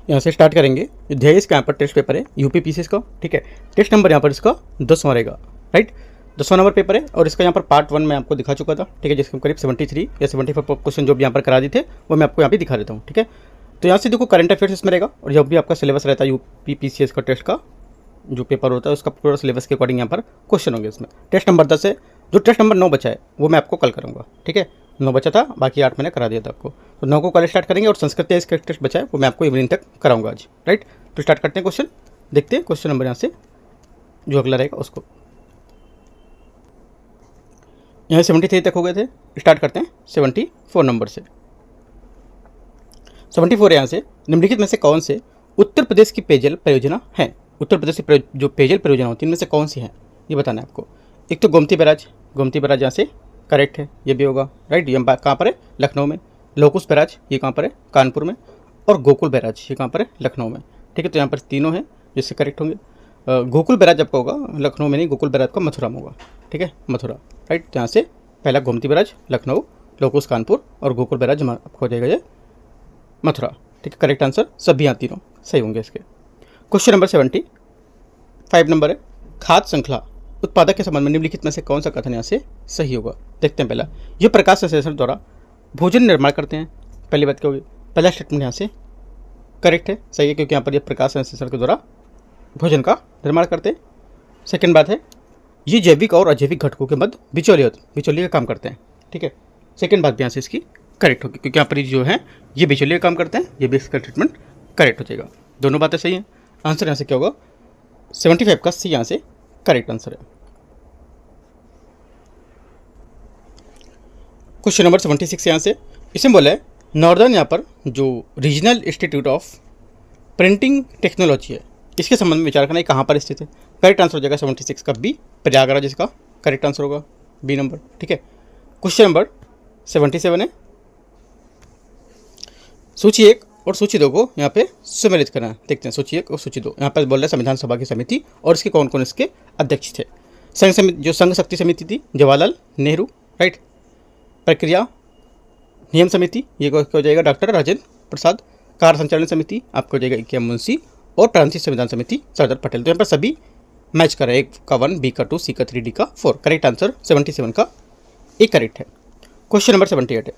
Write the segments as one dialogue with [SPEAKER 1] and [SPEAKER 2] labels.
[SPEAKER 1] यहाँ से स्टार्ट करेंगे। ध्येय इसका यहाँ पर टेस्ट पेपर है यूपीपीसीएस का, ठीक है। टेस्ट नंबर यहाँ पर इसका 10वां रहेगा, राइट। 10वां नंबर पेपर है और इसका यहाँ पर पार्ट 1 में आपको दिखा चुका था, ठीक है, जिसके करीब 73 या 75 क्वेश्चन जो भी यहाँ पर करा दिए थे वो मैं आपको यहाँ पे दिखा देता हूँ, ठीक है। तो यहाँ से देखो करंट अफेयर्स इसमें रहेगा और जब भी आपका सिलेबस रहता है यूपीपीसीएस का टेस्ट का जो पेपर होता है उसका पूरा सिलेबस के अकॉर्डिंग यहाँ पर क्वेश्चन होंगे इसमें। टेस्ट नंबर 10 है, जो टेस्ट नंबर 9 बचा है वो मैं आपको कल करूँगा, ठीक है। 9 बचा था, बाकी 8 मैंने करा दिया था आपको, तो 9 को कल स्टार्ट करेंगे और संस्कृत या इसका टेस्ट बचा है वो मैं आपको इवनिंग तक कराऊंगा आज, राइट। तो स्टार्ट करते हैं क्वेश्चन, देखते हैं क्वेश्चन नंबर यहाँ से जो अगला रहेगा उसको। यहाँ 73 तक हो गए थे, स्टार्ट करते हैं 74 नंबर से। 74 यहाँ से निम्नलिखित में से कौन से उत्तर प्रदेश की पेयजल परियोजना है। उत्तर प्रदेश की जो पेयजल परियोजना होती है इनमें से कौन सी है ये बताना है आपको। एक तो गोमती बैराज यहाँ से करेक्ट है, ये भी होगा, राइट। ये कहाँ पर है, लखनऊ में। लोकुस बैराज ये कहाँ पर है, कानपुर में। और गोकुल बैराज ये कहाँ पर है, लखनऊ में, ठीक है। तो यहाँ पर तीनों हैं जिससे करेक्ट होंगे। गोकुल बैराज आपका होगा लखनऊ में नहीं, गोकुल बैराज का मथुरा में होगा, ठीक है, मथुरा, राइट। तो यहाँ से पहला गोमती बैराज लखनऊ, लोकुस कानपुर और गोकुल बैराज आपको हो जाएगा ये मथुरा, ठीक है। करेक्ट आंसर सभी यहाँ तीनों सही होंगे इसके। क्वेश्चन नंबर 75 नंबर है, खाद्य श्रृंखला उत्पादक के संबंध में निम्नलिखित में से कौन सा कथन यहाँ से सही होगा। देखते हैं। पहला, ये प्रकाश संश्लेषण द्वारा भोजन निर्माण करते हैं। पहली बात क्या होगी, पहला स्टेटमेंट यहाँ से करेक्ट है, सही है, क्योंकि यहाँ पर ये प्रकाश संश्लेषण के द्वारा भोजन का निर्माण करते हैं। सेकंड बात है, ये जैविक और अजैविक घटकों के मध्य बिचौलिए का काम करते हैं, ठीक है। सेकंड बात भी यहाँ से इसकी करेक्ट होगी, क्योंकि यहाँ पर जो है ये बिचौलिए का काम करते हैं, ये भी इसका ट्रीटमेंट करेक्ट हो जाएगा। दोनों बातें सही हैं। आंसर यहाँ से क्या होगा, 75 का सी यहाँ से करेक्ट आंसर है। क्वेश्चन नंबर 76 यहाँ से इसमें बोला है नॉर्दर्न यहाँ पर जो regional institute of printing technology है इसके संबंध में विचार करना है कहाँ पर स्थित है। करेक्ट आंसर हो जाएगा 76 का बी, प्रयागराज इसका करेक्ट आंसर होगा, बी नंबर, ठीक है। क्वेश्चन नंबर 77 है, सूची 1 और सूची 2 को यहाँ पे सम्मिलित करना है। देखते हैं सूची 1 और सूची 2। यहाँ पर बोल रहे हैं संविधान सभा की समिति और इसके कौन कौन इसके अध्यक्ष थे। संघ शक्ति समिति थी जवाहरलाल नेहरू, राइट। प्रक्रिया नियम समिति ये हो जाएगा डॉक्टर राजेंद्र प्रसाद। कार्य संचालन समिति आपको हो जाएगा के मुंशी और प्रांतीय संविधान समिति सरदार पटेल। तो यहाँ पर सभी मैच कर रहे हैं, 1 का 1, बी का 2, सी का 3, डी का 4। करेक्ट आंसर 77 का एक करेक्ट है। क्वेश्चन नंबर 78 है।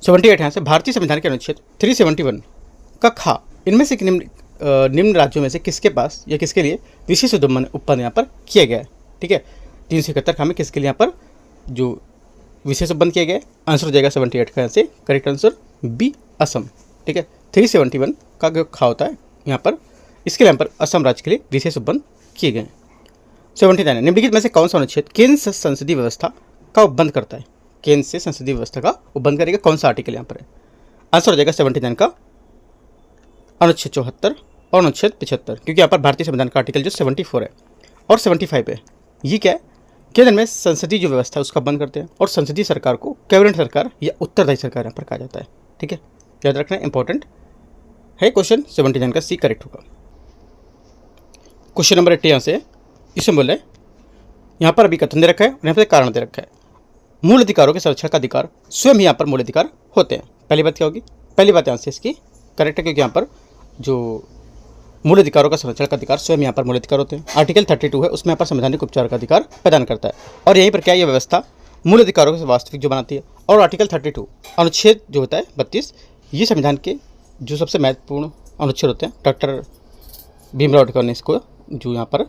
[SPEAKER 1] 78 यहाँ से भारतीय संविधान के अनुच्छेद 371 का खा इनमें से निम्न राज्यों में से किसके पास या किसके लिए विशेष उत्पन्न यहाँ पर किया गया है, ठीक है। 371 खा में किसके लिए यहाँ पर जो विशेष उत्पन्न किया गया है। आंसर हो जाएगा 78 का यहाँ से करेक्ट आंसर बी, असम, ठीक है। 371 का जो खा होता है यहाँ पर इसके लिए यहाँ पर असम राज्य के लिए विशेष उपबंध किए गए हैं। 79 निम्नलिखित में से कौन सा अनुच्छेद केंद्र संसदीय व्यवस्था का उपबंध करता है। केंद्र से संसदीय व्यवस्था का उपबंध करेगा, कौन सा आर्टिकल यहाँ पर है। आंसर हो जाएगा 79 का अनुच्छेद 74 और अनुच्छेद 75, क्योंकि यहाँ पर भारतीय संविधान का आर्टिकल जो 74 है और 75 है ये क्या है, केंद्र में संसदीय जो व्यवस्था है उसका बंद करते हैं और संसदीय सरकार को कैबिनेट सरकार या उत्तरदायी सरकार यहाँ पर कहा जाता है, ठीक है। याद रखना इंपॉर्टेंट है क्वेश्चन। 79 का सी करेक्ट होगा। क्वेश्चन नंबर 80 यहाँ से इसमें बोले यहाँ पर अभी कथन दे रखा है और यहाँ पर कारण दे रखा है। मूल अधिकारों के संरक्षण का अधिकार स्वयं ही यहाँ पर मूल अधिकार होते हैं। पहली बात क्या होगी, पहली बात यहाँ से इसकी करेक्ट है, क्योंकि यहाँ पर जो मूल अधिकारों का संरक्षण का अधिकार स्वयं यहाँ पर मूल अधिकार होते हैं। आर्टिकल 32 है उसमें यहाँ पर संवैधानिक उपचार का अधिकार प्रदान करता है और यहीं पर क्या ये व्यवस्था मूल अधिकारों के वास्तविक जो बनाती है। और आर्टिकल 32 अनुच्छेद जो होता है 32 ये संविधान के जो सबसे महत्वपूर्ण अनुच्छेद होते हैं। डॉक्टर भीमराव अम्बेडकर ने इसको जो यहाँ पर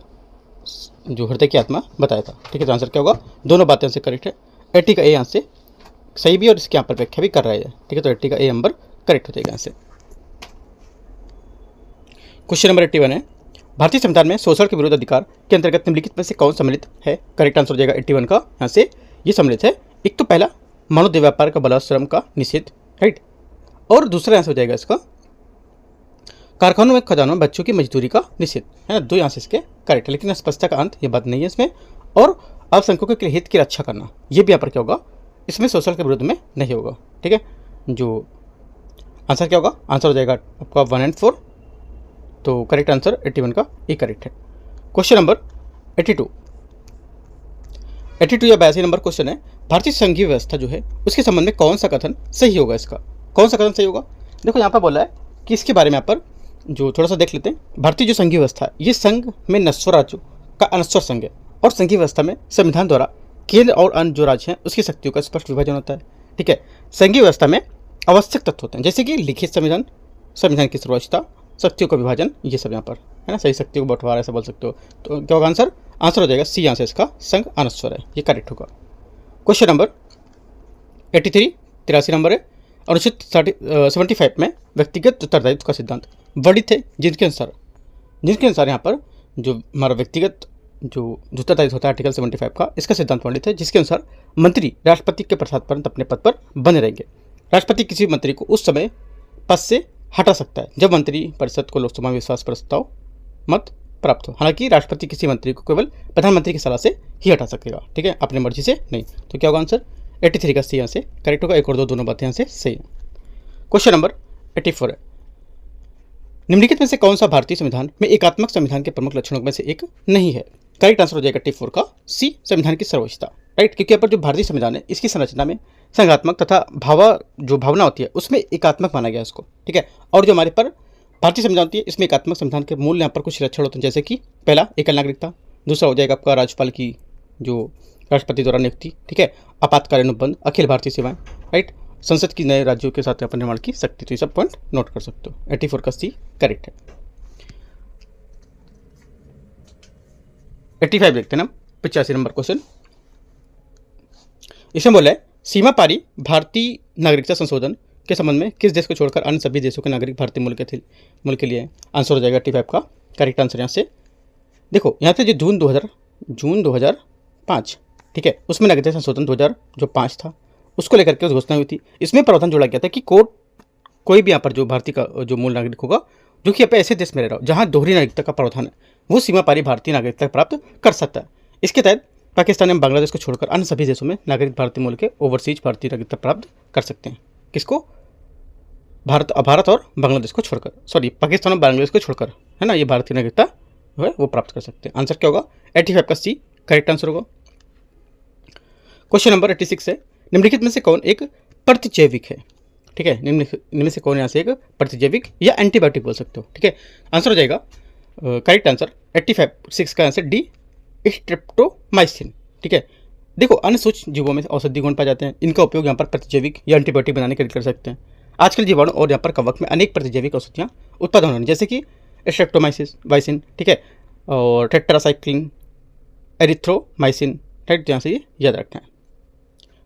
[SPEAKER 1] जो हृदय की आत्मा बताया था, ठीक है। तो आंसर क्या होगा, दोनों बातें से करेक्ट है। 80 का ए यहाँ से सही भी और इसके यहाँ पर व्याख्या भी कर रहा है, ठीक है। तो 80 का ए नंबर करेक्ट हो जाएगा यहाँ से। क्वेश्चन नंबर 81 है, भारतीय संविधान में शोषण के विरोध अधिकार के अंतर्गत निम्नलिखित में से कौन सम्मिलित है। करेक्ट आंसर हो जाएगा 81 का यहाँ से ये सम्मिलित है। एक तो पहला मानव देह व्यापार का बलात्श्रम का निषेध, राइट। और दूसरा आंसर हो जाएगा इसका कारखानों में खदानों में बच्चों की मजदूरी का निषेध, है ना। दो यहाँ से इसके करेक्ट है, लेकिन अस्पष्टता का अंत ये बात नहीं है इसमें। और अल्पसंख्यकों के हित की रक्षा करना ये भी यहाँ पर क्या होगा, इसमें शोषण के विरुद्ध में नहीं होगा, ठीक है। जो आंसर क्या होगा, आंसर हो जाएगा आपका 1 और 4। तो करेक्ट आंसर 81 का ये करेक्ट है। क्वेश्चन नंबर 82 या 82 नंबर क्वेश्चन है, भारतीय संघीय व्यवस्था जो है उसके संबंध में कौन सा कथन सही होगा। इसका कौन सा कथन सही होगा, देखो यहाँ पर बोला है कि इसके बारे में यहाँ पर जो थोड़ा सा देख लेते हैं। भारतीय जो संघीय व्यवस्था है, ये संघ में नस्वर राज्यों का अनस्वर संघ है और संघीय व्यवस्था में संविधान द्वारा केंद्र और अन्य जो राज्य हैं उसकी शक्तियों का स्पष्ट विभाजन होता है। ठीक है, संघीय व्यवस्था में आवश्यक तत्व होते हैं जैसे कि लिखित संविधान, संविधान की सर्वोच्चता, शक्तियों का विभाजन, ये सब यहाँ पर है ना, सही शक्तियों को बंटवारा ऐसा बोल सकते हो। तो क्या होगा आंसर? आंसर हो जाएगा सी, यहाँ से इसका संघ अनस्वर है, ये करेक्ट होगा। क्वेश्चन नंबर 83, 83 नंबर है। अनुच्छेद 75 में व्यक्तिगत उत्तरदायित्व का सिद्धांत वर्णित है जिनके अनुसार यहाँ पर जो हमारा व्यक्तिगत जो उत्तरदायित्व होता है आर्टिकल 75 का, इसका सिद्धांत वर्णित है जिसके अनुसार मंत्री राष्ट्रपति के प्रसाद पर्यंत अपने पद पर बने रहेंगे। राष्ट्रपति किसी मंत्री को उस समय पद से हटा सकता है जब मंत्री परिषद को लोकसभा में विश्वास प्रस्ताव मत प्राप्त हो। हालांकि राष्ट्रपति किसी मंत्री को केवल प्रधानमंत्री की सलाह से ही हटा सकेगा, ठीक है, अपनी मर्जी से नहीं। तो क्या होगा आंसर? 83 का सी यहाँ से करेक्ट होगा। एक और दो दोनों बातें यहाँ से सही है। क्वेश्चन नंबर 84 है। निम्नलिखित में से कौन सा भारतीय संविधान में एकात्मक संविधान के प्रमुख लक्षणों में से एक नहीं है? करेक्ट आंसर हो जाएगा 84 का सी, संविधान की सर्वोच्चता। राइट, क्योंकि यहाँ पर जो भारतीय संविधान है इसकी संरचना में संघात्मक तथा भावना होती है उसमें एकात्मक माना गया इसको, ठीक है। और जो हमारे पर भारतीय संविधान होती है इसमें एकात्मक संविधान के मूल यहाँ पर कुछ लक्षण होते हैं जैसे कि पहला एकल नागरिकता, दूसरा हो जाएगा आपका राज्यपाल की जो राष्ट्रपति द्वारा नियुक्ति, ठीक है, आपातकालीन उपबंध, अखिल भारतीय सेवाएं, राइट, संसद की नए राज्यों के साथ अपन निर्माण की शक्ति। तो ये सब पॉइंट नोट कर सकते हो। 84 का सी करेक्ट है। 85 देखते हैं ना, 85 नंबर क्वेश्चन। इसमें बोला है सीमा पारी भारतीय नागरिकता संशोधन के संबंध में किस देश को छोड़कर अन्य सभी देशों के नागरिक भारतीय मूल के लिए है? आंसर हो जाएगा 85 का करेक्ट आंसर। यहाँ से देखो, यहाँ से जो जून 2005, ठीक है, उसमें नागरिकता संशोधन 2005 था, उसको लेकर के घोषणा हुई थी। इसमें प्रावधान जोड़ा गया था कि कोई भी यहाँ पर जो भारतीय का जो मूल नागरिक होगा जो कि यहाँ ऐसे देश में रह रहा हो जहाँ दोहरी नागरिकता का प्रावधान है वो सीमा पारी भारतीय नागरिकता प्राप्त कर सकता है। इसके तहत पाकिस्तान एवं बांग्लादेश को छोड़कर अन्य सभी देशों में नागरिक भारतीय मूल के ओवरसीज भारतीय नागरिकता प्राप्त कर सकते हैं। किसको? भारत और बांग्लादेश को छोड़कर, सॉरी पाकिस्तान और बांग्लादेश को छोड़कर, है ना, ये भारतीय नागरिकता जो है वो प्राप्त कर सकते हैं। आंसर क्या होगा? 85 का सी करेक्ट आंसर होगा। क्वेश्चन नंबर 86 है। निम्नलिखित में से कौन एक प्रतिजैविक है? ठीक है, निम्न में से कौन यहाँ से एक प्रतिजैविक या एंटीबायोटिक बोल सकते हो, ठीक है। आंसर हो जाएगा करेक्ट आंसर 85 का आंसर डी, स्ट्रेप्टोमाइसिन, ठीक है। देखो, अन्य सूक्ष्म जीवों में औषधि गुण पाए जाते हैं, इनका उपयोग यहाँ पर प्रतिजैविक या एंटीबायोटिक बनाने के लिए कर सकते हैं। आजकल जीवाणु और यहाँ पर कवक में अनेक प्रतिजैविक औषधियाँ उत्पादन हो रही हैं जैसे कि स्ट्रेप्टोमाइसिन, ठीक है, और टेट्रासाइक्लिन, एरिथ्रोमाइसिन, राइट, यहाँ से ये याद रखना है।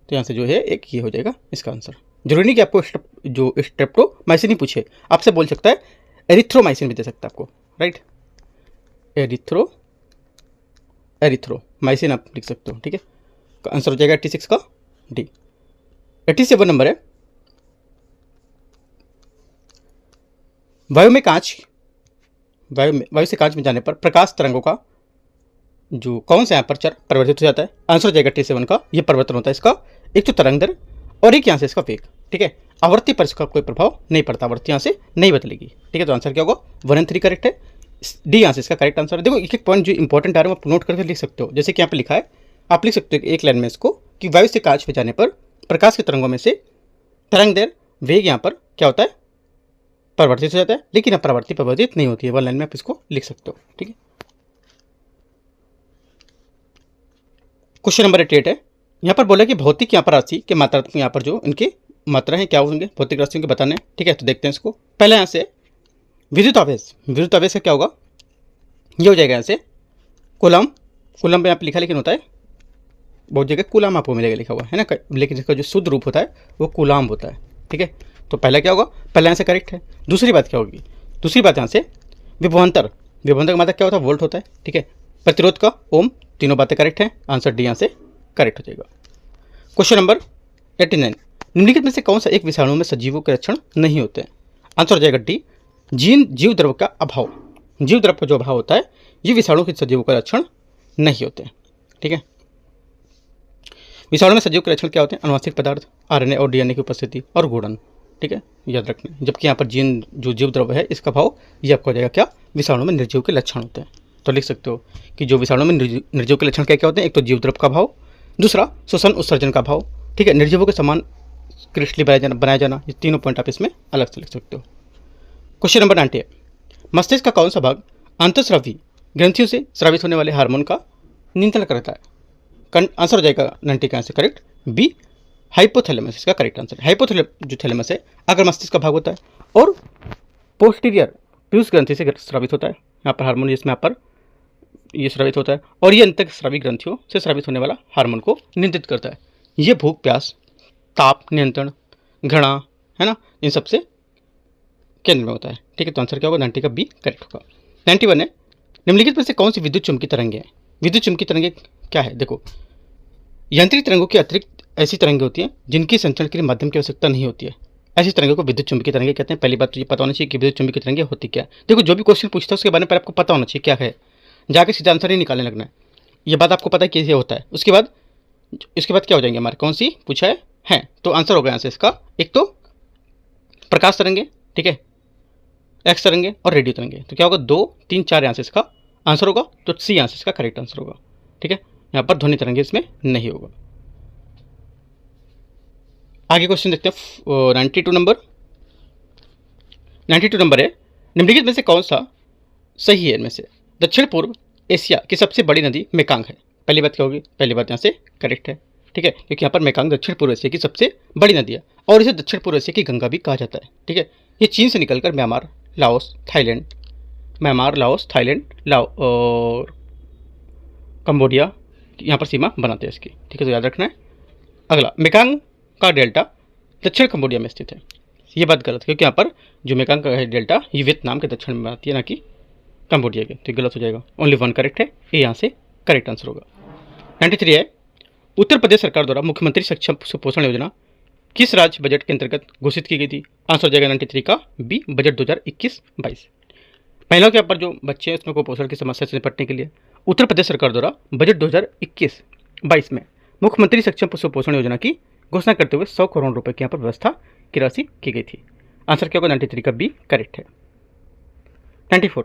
[SPEAKER 1] तो यहाँ से जो है एक ये हो जाएगा इसका आंसर। जरूरी नहीं कि आपको जो स्ट्रेप्टोमाइसिन ही पूछे, आपसे बोल सकता है एरिथ्रोमाइसिन भी दे सकता है आपको, राइट, एरिथ्रोमाइसिन आप लिख सकते हो, ठीक है। आंसर हो जाएगा 86 का डी। 87 नंबर है। वायु से कांच में जाने पर प्रकाश तरंगों का जो कौन सा यहाँ पर चर परिवर्तित हो जाता है? आंसर हो जाएगा 87 का, ये परिवर्तन होता है इसका, एक तो तरंग दर और एक यहाँ से इसका वेग, ठीक है। आवृत्ति पर इसका कोई प्रभाव नहीं पड़ता, आवृत्ति यहाँ से नहीं बदलेगी, ठीक है। तो आंसर क्या होगा? 1 and 3 करेक्ट है, डी यहाँ से इसका करेक्ट आंसर है। देखो, एक पॉइंट जो इंपॉर्टेंट आ रहा है आप नोट करके लिख सकते हो, जैसे कि यहाँ पर लिखा है, आप लिख सकते हो एक लाइन में इसको कि वायु से कांच में जाने पर प्रकाश के तरंगों में से तरंग दर वेग यहाँ पर क्या होता है? परिवर्तित हो जाता है, लेकिन अपरावर्ती परिवर्तित नहीं होती है। 1 लाइन में आप इसको लिख सकते हो, ठीक है। क्वेश्चन नंबर 88 है। यहाँ पर बोला कि भौतिक यहाँ पर राशि के मात्रात्मक यहाँ पर जो इनके मात्रा है क्या होंगे, भौतिक राशियों के बताने, ठीक है। तो देखते हैं इसको। पहले यहाँ से विद्युत आवेश का क्या होगा? ये हो जाएगा यहाँ से कूलम में यहाँ पर लिखा लेकिन होता है बहुत जगह कूलाम आपको मिलेगा लिखा हुआ है ना, लेकिन इसका जो शुद्ध रूप होता है वो कूलाम होता है, ठीक है। तो पहला क्या होगा? पहला यहाँ से करेक्ट है। दूसरी बात क्या होगी? दूसरी बात यहाँ से विभवांतर का मतलब क्या होता है? वोल्ट होता है, ठीक है। प्रतिरोध का ओम, तीनों बातें करेक्ट है। आंसर डी यहाँ से करेक्ट हो जाएगा। Question number 89। निम्नलिखित में से कौन सा एक विषाणु में सजीवों के लक्षण नहीं होते हैं? आंसर हो जाएगा डी, जीव द्रव का अभाव। जीव द्रव का जो अभाव होता है ये विषाणु के सजीवों का लक्षण नहीं होते हैं, ठीक है। विषाणु में सजीव के लक्षण क्या होते हैं? अनुवांशिक पदार्थ, आरएनए और डीएनए की उपस्थिति और गुणन, ठीक है, याद रखना। जबकि यहाँ पर जो जीव द्रव्य है इसका भाव ये आपको हो जाएगा क्या? विषाणु में निर्जीव के लक्षण होते हैं। तो लिख सकते हो कि जो विषाणु में निर्जीव के लक्षण क्या क्या होते हैं? एक तो जीव द्रव्य का भाव, दूसरा श्वसन उत्सर्जन का भाव, ठीक है, निर्जीवों के समान क्रिस्टली बनाया जाना, ये तीनों पॉइंट आप इसमें अलग से लिख सकते हो। क्वेश्चन नंबर 90 है, मस्तिष्क का कौन सा भाग अंतःस्रावी ग्रंथियों से स्रावित होने वाले हार्मोन का नियंत्रण करता है? आंसर हो जाएगा 90 का आंसर करेक्ट बी, हाइपोथैलेमस इसका करेक्ट आंसर। जो थैलेमस है अगर मस्तिष्क का भाग होता है, और पोस्टीरियर पीयूष ग्रंथि से स्रावित होता है। यहाँ पर हार्मोन जिसमें यहाँ पर ये स्रावित होता है, और ये अंतःस्रावी ग्रंथियों से स्रावित होने वाला हार्मोन को नियंत्रित करता है। ये भूख प्यास, ताप नियंत्रण, घृणा, है ना, इन सबसे केंद्र में होता है। ठीक है, तो आंसर क्या होगा? 90 का बी करेक्ट होगा। 91 है, निम्नलिखित में से कौन सी विद्युत चुम्बकीय तरंगे हैं? विद्युत चुम्बकीय तरंगे क्या है? देखो, यांत्रिक तरंगों के अतिरिक्त ऐसी तरंगें होती हैं जिनकी संचरण के लिए माध्यम की आवश्यकता नहीं होती है। ऐसी तरंगों को विद्युत चुम्बकीय तरंगे कहते हैं। पहली बात तो ये पता होना चाहिए कि विद्युत चुम्बकीय तरंगे होती क्या है। देखो, जो भी क्वेश्चन पूछता है उसके बारे में पहले आपको पता होना चाहिए क्या है, जाके सीधा आंसर ही निकालने लगना है। ये बात आपको पता है कैसे होता है। उसके बाद क्या हो जाएंगे हमारे, कौन सी पूछा है? तो आंसर होगा यहाँ से इसका, एक तो प्रकाश तरंगे, ठीक है, एक्स तरंगे और रेडियो तरंगे। तो क्या होगा? 2, 3, 4 यहाँ से इसका आंसर होगा। तो सी यहाँ से इसका करेक्ट आंसर होगा। ठीक है, यहाँ पर ध्वनि तरंगे इसमें नहीं होगा। आगे क्वेश्चन देखते हैं 92 नंबर। 92 नंबर है, निम्नलिखित में से कौन सा सही है? इनमें से दक्षिण पूर्व एशिया की सबसे बड़ी नदी मेकांग है। पहली बात क्या होगी? पहली बात यहाँ से करेक्ट है। ठीक है, क्योंकि यहाँ पर मेकांग दक्षिण पूर्व एशिया की सबसे बड़ी नदी है, और इसे दक्षिण पूर्व एशिया की गंगा भी कहा जाता है। ठीक है, ये चीन से निकलकर म्यांमार, लाओस, थाईलैंड, और कंबोडिया यहाँ पर सीमा बनाते हैं इसकी। ठीक है, तो याद रखना है। अगला, मेकांग का डेल्टा दक्षिण कंबोडिया में स्थित है। ये बात गलत है, क्योंकि यहाँ पर जो मेकांग का है डेल्टा, ये वियतनाम के दक्षिण में आती है, ना कि कंबोडिया के। तो गलत हो जाएगा। ओनली 1 करेक्ट है, ये यहाँ से करेक्ट आंसर होगा। 93 है, उत्तर प्रदेश सरकार द्वारा मुख्यमंत्री सक्षम सुपोषण योजना किस राज्य बजट के अंतर्गत घोषित की गई थी? आंसर हो जाएगा 93 का बी, बजट 2021-22। महिलाओं के यहाँ पर जो बच्चे हैं उसमें कुपोषण की समस्या से निपटने के लिए उत्तर प्रदेश सरकार द्वारा बजट 2021-22 में मुख्यमंत्री सक्षम सुपोषण योजना की घोषणा करते हुए 100 करोड़ रुपए की यहाँ पर व्यवस्था की राशि की गई थी। आंसर क्या होगा? 93 का बी करेक्ट है। 94,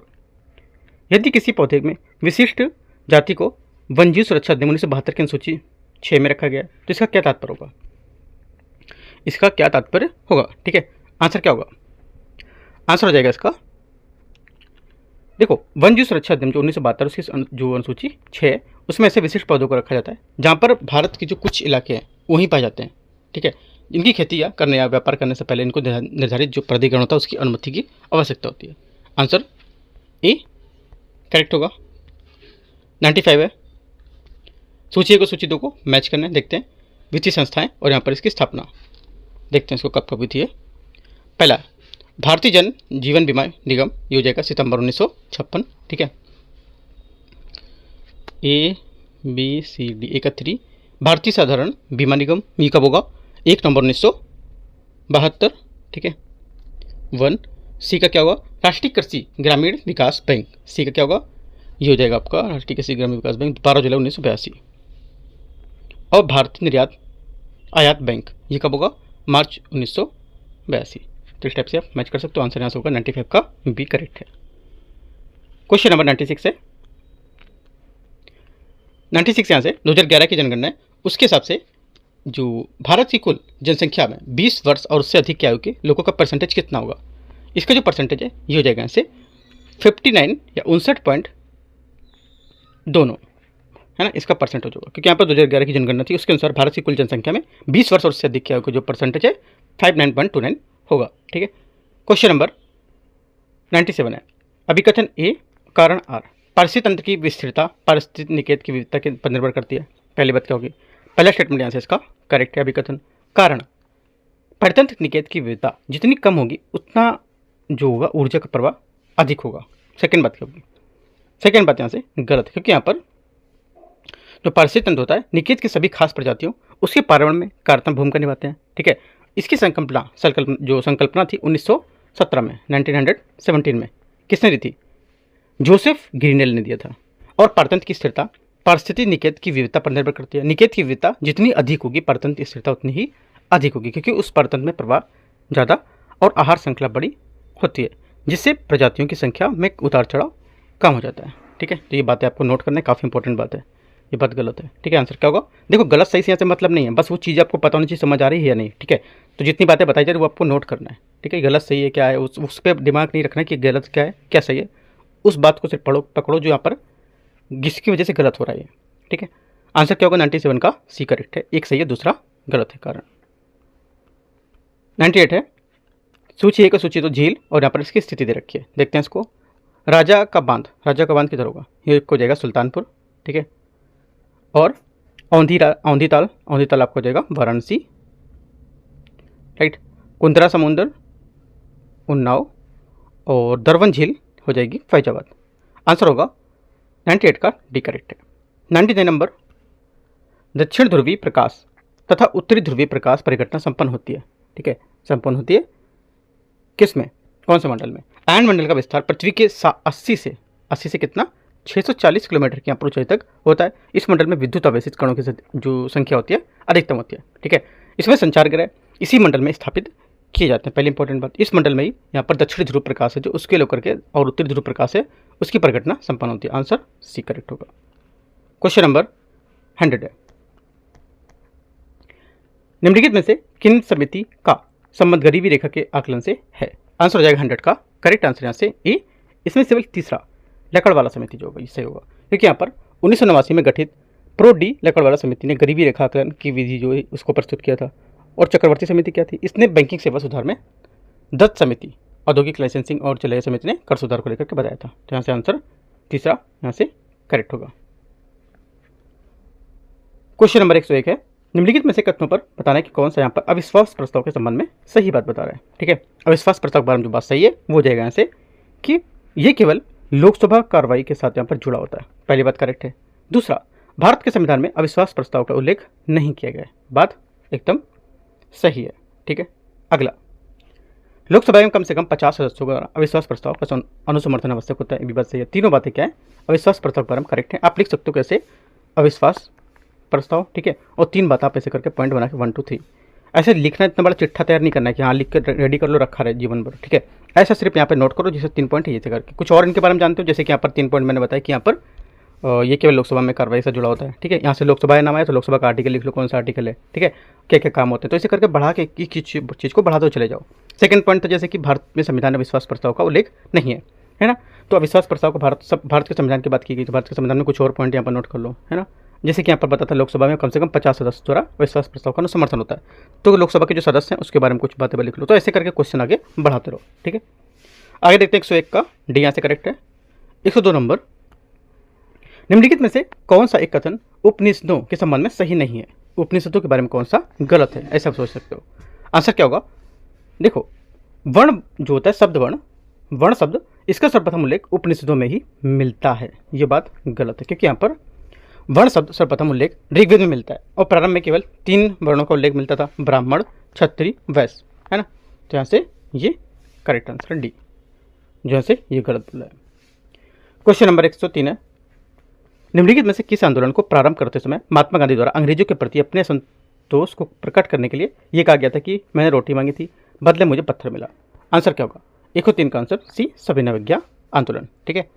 [SPEAKER 1] यदि किसी पौधे में विशिष्ट जाति को वन्यजीव सुरक्षा अधिनियम 1972 की अनुसूची 6 में रखा गया है, तो इसका क्या तात्पर्य होगा? इसका क्या तात्पर्य होगा? ठीक है, आंसर क्या होगा? आंसर हो जाएगा इसका, देखो, वन्यजीव सुरक्षा अधिनियम जो 1972 उसकी जो अनुसूची 6 है, उसमें ऐसे विशिष्ट पौधों को रखा जाता है जहाँ पर भारत के जो कुछ इलाके हैं वहीं पाए जाते हैं। ठीक है, इनकी खेती या करने या व्यापार करने से पहले इनको निर्धारित जो प्राधिकरण होता है उसकी अनुमति की आवश्यकता होती है। आंसर ए करेक्ट होगा। 95 है, सूची 1 और सूची 2 को मैच करना है। देखते हैं वित्तीय संस्थाएं और यहाँ पर इसकी स्थापना देखते हैं इसको कब कब हुई थी। पहला, भारतीय जन जीवन बीमा निगम, ये हो जाएगा सितंबर 1956। ठीक है, ABCD 31। भारतीय साधारण बीमा निगम, ये कब होगा? 1 नवंबर 1972। ठीक है, 1। सी का क्या होगा? राष्ट्रीय कृषि ग्रामीण विकास बैंक, सी का क्या होगा? ये हो जाएगा आपका राष्ट्रीय कृषि ग्रामीण विकास बैंक, 12 जुलाई 1982। और भारतीय निर्यात आयात बैंक, ये कब होगा? मार्च 1982। तो इस टाइप से आप मैच कर सकते हो। आंसर यहाँ से होगा 95 का बी करेक्ट है। क्वेश्चन नंबर 96 है। 96 यहाँ से 2011 की जनगणना है, उसके हिसाब से जो भारत की कुल जनसंख्या में 20 वर्ष और उससे अधिक की आयु के लोगों का परसेंटेज कितना होगा? इसका जो परसेंटेज है ये हो जाएगा यहाँ से 59 या 59.2 है ना, इसका परसेंट हो जाएगा, क्योंकि यहाँ पर 2011 की जनगणना थी, उसके अनुसार भारत की कुल जनसंख्या में 20 वर्ष और उससे अधिक की आयु का जो परसेंटेज है 59.29 होगा। ठीक है, क्वेश्चन नंबर 97 है, अभिकथन ए कारण आर पारिस्थितिक तंत्र की विस्थिरता पारिस्थितिक निकेत की विविधता के पर निर्भर करती है। पहली बात क्या होगी? पहला स्टेटमेंट यहाँ से इसका करेक्ट है। अभिकथन कारण, परितंत्र निकेत की विविधता जितनी कम होगी उतना जो होगा ऊर्जा का प्रवाह अधिक होगा। सेकेंड बात क्या होगी? सेकेंड बात यहाँ से गलत है, क्योंकि यहाँ पर जो पारिस्थितिक तंत्र होता है निकेत की सभी खास प्रजातियों उसके पर्यावरण में कार्यात्मक भूमिका निभाते हैं। ठीक है, इसकी संकल्पना थी 1917 में, 1917 में किसने दी थी? जोसेफ ग्रीनेल ने दिया था। और परतंत्र की स्थिरता पारिस्थितिक निकेत की विविधता पर निर्भर करती है। निकेत की विविधता जितनी अधिक होगी परतंत्र की स्थिरता उतनी ही अधिक होगी, क्योंकि उस परतंत्र में प्रवाह ज़्यादा और आहार श्रृंखला बड़ी होती है, जिससे प्रजातियों की संख्या में उतार चढ़ाव कम हो जाता है। ठीक है, तो ये बातें आपको नोट करना है, काफ़ी इंपॉर्टेंट बात है, ये बात गलत है। ठीक है, आंसर क्या होगा? देखो, गलत सही से यहाँ से मतलब नहीं है, बस वो चीज़ आपको पता होनी चाहिए समझ आ रही है या नहीं। ठीक है, तो जितनी बातें बताई जा रही है वो आपको नोट करना है। ठीक है, गलत सही है क्या है, उस पर दिमाग नहीं रखना कि गलत क्या है क्या सही है, उस बात को सिर्फ पकड़ो जो यहाँ पर जिसकी वजह से गलत हो रहा है, ठीक है। आंसर क्या होगा, 97 का सी करेक्ट है, एक सही है दूसरा गलत है कारण। 98 है, सूची 1 और सूची 2 झील और यहाँ पर इसकी स्थिति दे रखी है, देखते हैं इसको। राजा का बांध किधर होगा, ये हो जाएगा सुल्तानपुर, ठीक है। और औंधी ताल आपको हो जाएगा वाराणसी, राइट। कुंदरा समुंदर उन्नाव और दरवन झील हो जाएगी फैजाबाद। आंसर होगा 98 का डी करेक्ट है। 99 नंबर, दक्षिण ध्रुवीय प्रकाश तथा उत्तरी ध्रुवीय प्रकाश परिघटना संपन्न होती है, ठीक है। संपन्न होती है किस में, कौन से मंडल में? आयन मंडल का विस्तार पृथ्वी के 80 से कितना 640 किलोमीटर की ऊंचाई तक होता है। इस मंडल में विद्युत आवेशित कणों की जो संख्या होती है अधिकतम होती है, ठीक है। इसमें संचार ग्रह इसी मंडल में स्थापित किए जाते हैं। पहली इंपॉर्टेंट बात, इस मंडल में ही यहाँ पर दक्षिणी ध्रुव प्रकाश है जो उसके होकर के और उत्तरी ध्रुव प्रकाश है उसकी परिघटना संपन्न होती है। आंसर सी करेक्ट होगा। क्वेश्चन नंबर 100 है, निम्नलिखित में से किन समिति का संबंध गरीबी रेखा के आकलन से है? आंसर हो जाएगा 100 का करेक्ट आंसर यहाँ से ए। इसमें केवल तीसरा लकड़वाला समिति जो होगा ये सही होगा, क्योंकि यहाँ पर 1989 में गठित प्रो डी लकड़वाला समिति ने गरीबी रेखा आकलन की विधि जो है उसको प्रस्तुत किया था। और चक्रवर्ती समिति क्या थी, इसने बैंकिंग सेवा सुधार में। दत्त समिति औद्योगिक लाइसेंसिंग और चलैया समिति ने कर सुधार को लेकर के बताया था। तो यहाँ से आंसर तीसरा यहाँ से करेक्ट होगा। क्वेश्चन नंबर 101 है, निम्नलिखित में से कथनों पर बताना है कि कौन सा यहाँ पर अविश्वास प्रस्ताव के संबंध में सही बात बता रहा है, ठीक है। अविश्वास प्रस्ताव के बारे में जो बात सही है वो हो जाएगा यहाँ से कि ये केवल लोकसभा कार्रवाई के साथ यहाँ पर जुड़ा होता है, पहली बात करेक्ट है। दूसरा, भारत के संविधान में अविश्वास प्रस्ताव का उल्लेख नहीं किया गया है, बात एकदम सही है, ठीक है। अगला, लोकसभा में कम से कम 50 सदस्यों का अविश्वास प्रस्ताव का अनुसमर्थन आवश्यक होता है, ये भी बात सही है। तीनों बातें क्या है, अविश्वास प्रस्ताव के बारे में करेक्ट है। आप लिख सकते हो कैसे अविश्वास प्रस्ताव, ठीक है। और 3 बात आप ऐसे करके पॉइंट बना के 1 2 3 ऐसे लिखना, इतना बड़ा चिट्ठा तैयार नहीं करना है कि हाँ लिख कर रेडी कर लो रखा रहे जीवन भर, ठीक है। ऐसा सिर्फ यहाँ पे नोट करो जैसे 3 पॉइंट है जैसे करके। कुछ और इनके बारे में जानते हो, जैसे कि यहाँ पर 3 पॉइंट मैंने बताया कि यहाँ पर ये केवल लोकसभा में कार्रवाई से जुड़ा होता है, ठीक है। यहाँ से लोकसभा नाम आया तो लोकसभा का आर्टिकल लिख लो, कौन सा आर्टिकल है, ठीक है, क्या क्या काम होते हैं। तो इसे करके बढ़ा के चीज़ को बढ़ा दो चले जाओ। सेकंड पॉइंट तो जैसे कि भारत में संविधान में अविश्वास प्रस्ताव का उल्लेख नहीं है ना। तो अविश्वास प्रस्ताव को भारत के संविधान की बात की गई, तो भारत के संविधान में कुछ और पॉइंट यहाँ पर नोट कर लो, है ना। जैसे कि यहाँ पर पता था लोकसभा में कम से कम 50 सदस्य द्वारा अविश्वास प्रस्ताव का समर्थन होता है, तो लोकसभा के जो सदस्य हैं उसके बारे में कुछ बातें लिख लो। तो ऐसे करके क्वेश्चन आगे बढ़ाते रहो, ठीक है। आगे देखते हैं 101 का डी यहाँ से करेक्ट है। 102 नंबर, निम्नलिखित में से कौन सा एक कथन उपनिषदों के संबंध में सही नहीं है? उपनिषदों के बारे में कौन सा गलत है, ऐसा आप सोच सकते हो। आंसर क्या होगा, देखो वर्ण जो होता है शब्द वर्ण शब्द, इसका सर्वप्रथम उल्लेख उपनिषदों में ही मिलता है, ये बात गलत है, क्योंकि यहाँ पर वर्ण शब्द सर्वप्रथम उल्लेख ऋग्वेद में मिलता है और प्रारंभ में केवल 3 वर्णों का उल्लेख मिलता था, ब्राह्मण क्षत्रिय वैश्य, है ना। तो यहाँ से ये करेक्ट आंसर डी, जो यहाँ से ये गलत बोला है। क्वेश्चन नंबर 103 है, निम्नलिखित में से किस आंदोलन को प्रारंभ करते समय महात्मा गांधी द्वारा अंग्रेजों के प्रति अपने संतोष को प्रकट करने के लिए ये कहा गया था कि मैंने रोटी मांगी थी बदले मुझे पत्थर मिला? आंसर क्या होगा, 103 का आंसर सी सविनय अवज्ञा आंदोलन, ठीक है।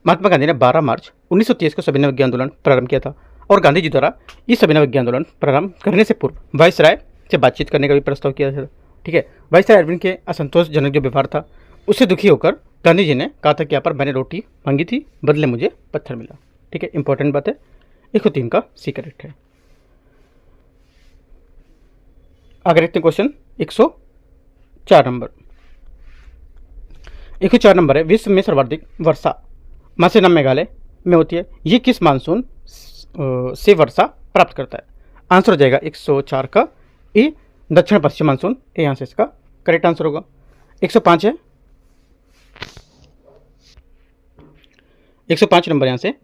[SPEAKER 1] महात्मा गांधी ने 12 मार्च 1930 को सविनय अवज्ञा आंदोलन प्रारंभ किया था और गांधी जी द्वारा इस सविनय अवज्ञा आंदोलन प्रारंभ करने से पूर्व वायसराय से बातचीत करने का भी प्रस्ताव किया था, ठीक है। वायसराय अरविंद के असंतोषजनक जो व्यवहार था उससे दुखी होकर गांधी जी ने कहा था कि यहाँ पर मैंने रोटी मांगी थी बदले मुझे पत्थर मिला, ठीक है। इंपॉर्टेंट बात है, 103 का सी करेक्ट है। आगे देखते हैं क्वेश्चन 104 नंबर। 104 नंबर है, विश्व में सर्वाधिक वर्षा मासेनाम मेघालय में होती है, ये किस मानसून से वर्षा प्राप्त करता है? आंसर हो जाएगा 104 का ए दक्षिण पश्चिम मानसून, ए यहाँ से इसका करेक्ट आंसर होगा। 105 है, 105 नंबर यहाँ से,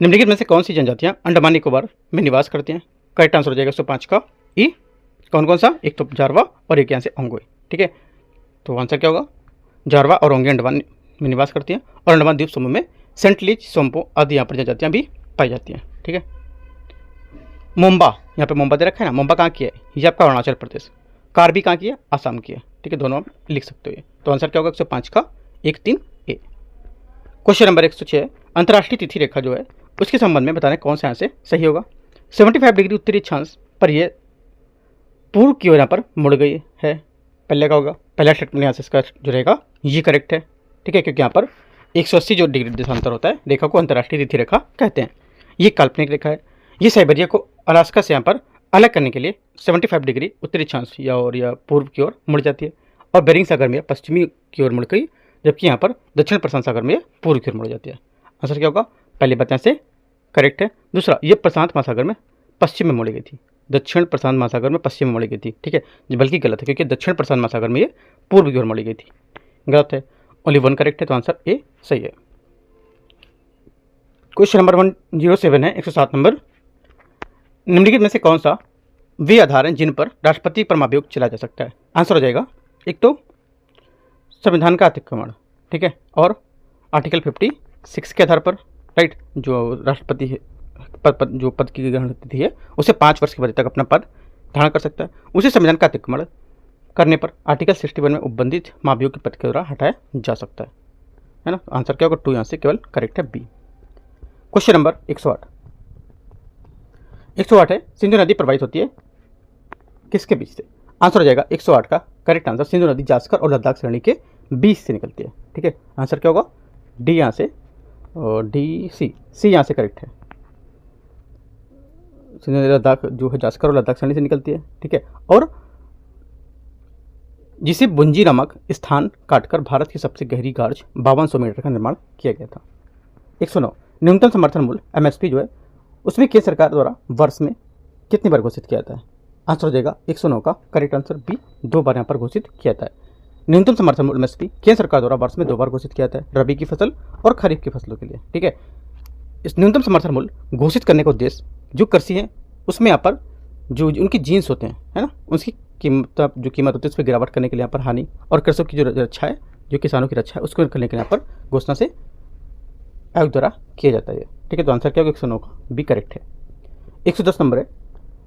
[SPEAKER 1] निम्नलिखित में से कौन सी जनजातियाँ अंडमान निकोबार में निवास करती हैं? करेक्ट आंसर हो जाएगा 105 का ई, कौन कौन सा, एक तो जारवा और एक यहाँ से ओंगोई, ठीक है। तो आंसर क्या होगा, जारवा और ओंगे अंडमान में निवास करती हैं और अंडमान द्वीप समूह में सेंटलीज सोम्पो आदि यहाँ पर जनजातियाँ भी पाई जाती हैं, ठीक है। मोम्बा, यहाँ पे मोम्बा दे रखा है ना, मोम्बा कहाँ की है, ये आपका अरुणाचल प्रदेश, कार्बी कहाँ की है, आसाम की है, ठीक है। दोनों आप लिख सकते हो ये। तो आंसर क्या होगा 105 का 13 ए। क्वेश्चन नंबर 106, अंतर्राष्ट्रीय तिथि रेखा जो है उसके संबंध में बताना कौन सा यहाँ से सही होगा? 75 डिग्री उत्तरी अक्षांश पर यह पूर्व की ओर यहाँ पर मुड़ गई है, पहले का होगा, पहला स्टेटमेंट यहाँ से इसका जो रहेगा ये करेक्ट है, ठीक है, क्योंकि यहाँ पर 180 जो डिग्री देशांतर होता है रेखा को अंतर्राष्ट्रीय तिथि रेखा कहते हैं। ये काल्पनिक रेखा है। ये साइबेरिया को अलास्का से यहाँ पर अलग करने के लिए 75 डिग्री उत्तरी अक्षांश या पूर्व की ओर मुड़ जाती है, और बेरिंग सागर में पश्चिमी की ओर मुड़ गई, जबकि यहाँ पर दक्षिण प्रशांत सागर में पूर्व की ओर मुड़ जाती है। आंसर क्या होगा? पहली बात यहाँ से करेक्ट है। दूसरा, ये प्रशांत महासागर में पश्चिम में मोड़ी गई थी, दक्षिण प्रशांत महासागर में पश्चिम में मोड़ी गई थी, ठीक है, बल्कि गलत है, क्योंकि दक्षिण प्रशांत महासागर में ये पूर्व की ओर मोड़ी गई थी, गलत है। ओनली वन करेक्ट है, तो आंसर ए सही है। क्वेश्चन नंबर 107 है, 107 नंबर। निम्नलिखित में से कौन सा वे आधार हैं जिन पर राष्ट्रपति परमाभियोग चला जा सकता है? आंसर हो जाएगा एक तो संविधान का अतिक्रमण, ठीक है, और आर्टिकल 56 के आधार पर, राइट, जो राष्ट्रपति है जो पद की ग्रहण तिथि है उसे 5 वर्ष की अवधि तक अपना पद धारण कर सकता है। उसे संविधान का अतिक्रमण करने पर आर्टिकल 61 में उपबंधित महाभियोग के पद के द्वारा हटाया जा सकता है ना। आंसर क्या होगा? 2 यहाँ से केवल करेक्ट है, बी। Question number 108। 108 है, सिंधु नदी प्रवाहित होती है किसके बीच से? आंसर हो जाएगा 108 का करेक्ट आंसर सिंधु नदी जास्कर और लद्दाख श्रेणी के बीच से निकलती है, ठीक है। आंसर क्या होगा? डी यहाँ से, और डी सी यहाँ से करेक्ट है। सिंधु नदी लद्दाख जो है जास्कर और लद्दाख श्रेणी से निकलती है, ठीक है, और जिसे बुंजी नामक स्थान काटकर भारत की सबसे गहरी गार्ज 5200 मीटर का निर्माण किया गया था। 109, न्यूनतम समर्थन मूल्य एमएसपी जो है उसमें केंद्र सरकार द्वारा वर्ष में कितनी बार घोषित किया जाता है? आंसर हो जाएगा 109 का करेक्ट आंसर बी, 2 बार यहाँ पर घोषित किया जाता है। न्यूनतम समर्थन मूल्य एमएसपी केंद्र सरकार द्वारा वर्ष में 2 बार घोषित किया जाता है, रबी की फसल और खरीफ की फसलों के लिए, ठीक है। इस न्यूनतम समर्थन मूल्य घोषित करने का उद्देश्य जो कृषि है उसमें यहाँ पर जो उनकी जीन्स होते हैं, है ना, उसकी कीमत होती है उस पर गिरावट करने के लिए यहाँ पर हानि, और कृषकों की जो रक्षा है, जो किसानों की रक्षा है उसको करने के लिए यहाँ पर घोषणा से आयोग द्वारा किया जाता है, ठीक है। तो आंसर क्या होगा? 109 का बी करेक्ट है। 110 नंबर है,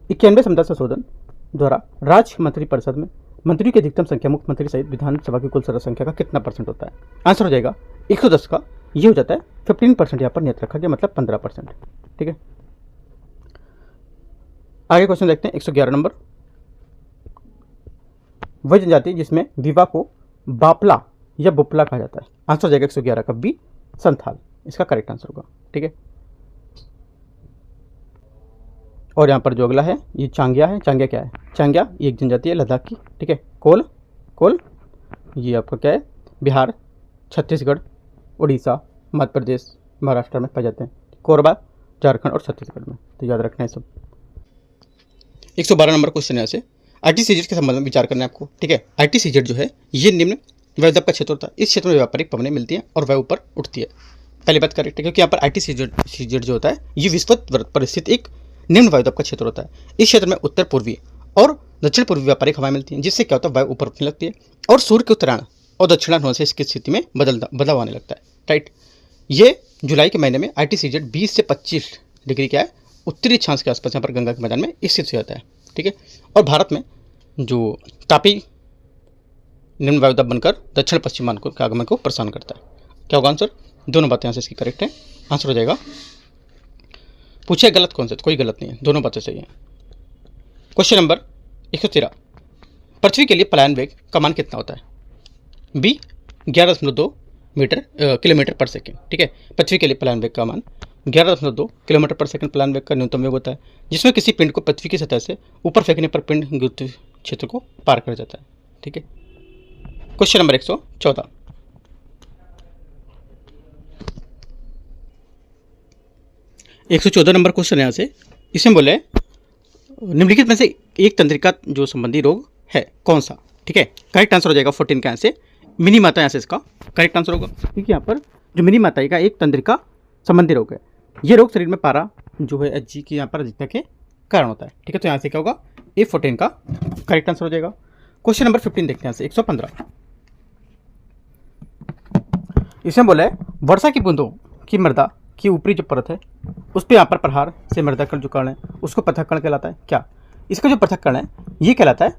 [SPEAKER 1] 91वें संविधान संशोधन द्वारा राज्य मंत्री परिषद में मंत्रियों की अधिकतम संख्या मुख्यमंत्री सहित विधानसभा की कुल सदस्य संख्या का कितना % होता है? आंसर हो जाएगा 110 का ये हो जाता है 15% यहाँ पर नियत रखा गया, मतलब 15%, ठीक है। आगे क्वेश्चन देखते हैं 111 नंबर। वह जनजाति जिसमें विवाह को बापला या बुपला कहा जाता है? आंसर हो जाएगा 111 का बी संथाल, इसका करेक्ट आंसर होगा, ठीक है। और यहाँ पर जो अगला है ये चांग्या है। चांग्या क्या है? चांग्या ये एक जनजाति है लद्दाख की, ठीक है। कोल ये आपका क्या है? बिहार, छत्तीसगढ़, उड़ीसा, मध्य प्रदेश, महाराष्ट्र में पाए जाते हैं। कोरबा झारखंड और छत्तीसगढ़ में, तो याद रखना है सब। 112 नंबर क्वेश्चन यहाँ से आईटीसीजेड के संबंध में विचार करना है आपको, ठीक है। आईटीसीजेड जो है ये निम्न वायुदाब का क्षेत्र होता है। इस क्षेत्र में व्यापारिक पवनें मिलती हैं और वायु ऊपर उठती है। पहली बात करेक्ट है, क्योंकि यहाँ पर आईटीसीजेड जो होता है ये विश्ववत पर स्थित एक निम्न वायुदाब का क्षेत्र होता है। इस क्षेत्र में उत्तर पूर्वी और दक्षिण पूर्वी व्यापारिक हवाएं मिलती हैं, जिससे क्या होता है? वायु ऊपर उठने लगती है और सूर्य के उत्तरायण और दक्षिणायन होने से इसकी स्थिति में बदलाव आने लगता है, राइट। ये जुलाई के महीने में आईटीसीजेड 20 से 25 डिग्री क्या है? उत्तरी अक्षांश के आसपास यहाँ पर गंगा के मैदान में स्थित हो जाता है, ठीक है। और भारत में जो तापी निम्न वायुदाब बनकर दक्षिण पश्चिम मान के आगमन को परेशान करता है। क्या होगा आंसर? दोनों बातें यहाँ से इसकी करेक्ट है। आंसर हो जाएगा, पूछे गलत कौन सा? तो कोई गलत नहीं है, दोनों बातें सही हैं। क्वेश्चन नंबर 113, पृथ्वी के लिए पलायन वेग का मान कितना होता है? बी 11.2 किलोमीटर पर सेकेंड, ठीक है। पृथ्वी के लिए पलायन वेग का मान 11.2 किलोमीटर पर सेकंड पलायन वेग का न्यूनतम वेग होता है, जिसमें किसी पिंड को पृथ्वी की सतह से ऊपर फेंकने पर पिंड गुरुत्व क्षेत्र को पार कर जाता है, ठीक है। क्वेश्चन नंबर 114, नंबर क्वेश्चन यहाँ से इसमें बोले निम्नलिखित में से एक तंत्रिका जो संबंधी रोग है कौन सा? ठीक है, करेक्ट आंसर हो जाएगा 14 का यहाँ से मिनी माता, यहाँ से इसका करेक्ट आंसर होगा, क्योंकि यहाँ पर जो मिनी माता का एक तंत्रिका संबंधी रोग है। ये रोग शरीर में पारा जो है Hg की यहाँ पर अधिकता के कारण होता है, ठीक है। तो यहाँ से क्या होगा? A14 का करेक्ट आंसर हो जाएगा। क्वेश्चन नंबर 15 देखते हैं यहाँ से 115, इसमें बोला है वर्षा की बूंदों की मृदा की ऊपरी जो परत है उस पर यहाँ पर प्रहार से मृदाकण जो कण है उसको पृथक्करण कहलाता है। क्या इसका जो पृथक्करण है ये कहलाता है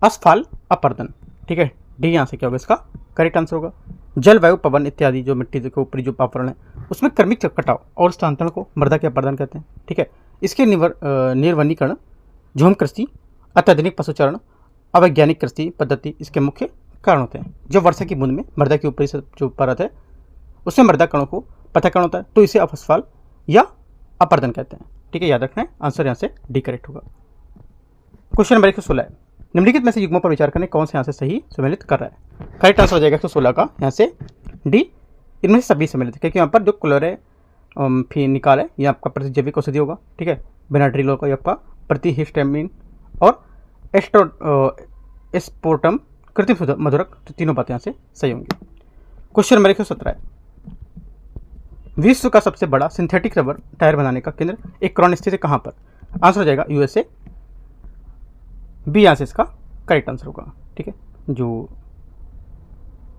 [SPEAKER 1] असफल अपर्दन, ठीक है। डी यहाँ से क्या होगा? इसका करेक्ट आंसर होगा। जल, वायु, पवन इत्यादि जो मिट्टी के ऊपरी जो आवरण है उसमें क्रमिक कटाव और स्थानांतरण को मृदा के अपर्दन कहते हैं, ठीक है। इसके निर्वनीकरण, झूम कृषि, अत्याधुनिक पशुचरण अवैज्ञानिक कृषि पद्धति इसके मुख्य कारण होते हैं। जब वर्षा की बूंद में मृदा की ऊपरी जो परत है उसमें मृदा कणों को पृथक्करण होता है तो इसे अपस्फाल या अपर्दन कहते हैं। ठीक है, याद रखना है, आंसर यहाँ से डी करेक्ट होगा। क्वेश्चन नंबर 116 है, निम्नलिखित में से युग्मों पर विचार करने कौन से यहाँ से सही सम्मिलित कर रहा है। करेक्ट आंसर हो जाएगा 116 का यहाँ से डी, इनमें से सभी सम्मिलित है क्योंकि यहाँ पर जो क्लोरे फिनिकाल है ये आपका प्रतिजैविक औषधि होगा। ठीक है, बेनाड्रिल का ये आपका प्रतिहिस्टामिन और एस्पोर्टम कृत्रिम मधुरक, तो तीनों बातें यहाँ से सही होंगी। क्वेश्चन नंबर 117 है, विश्व का सबसे बड़ा सिंथेटिक रबर टायर बनाने का केंद्र एक कौन स्थित है कहाँ पर। आंसर हो जाएगा यूएसए, बी यहाँ से इसका करेक्ट आंसर होगा। ठीक है, जो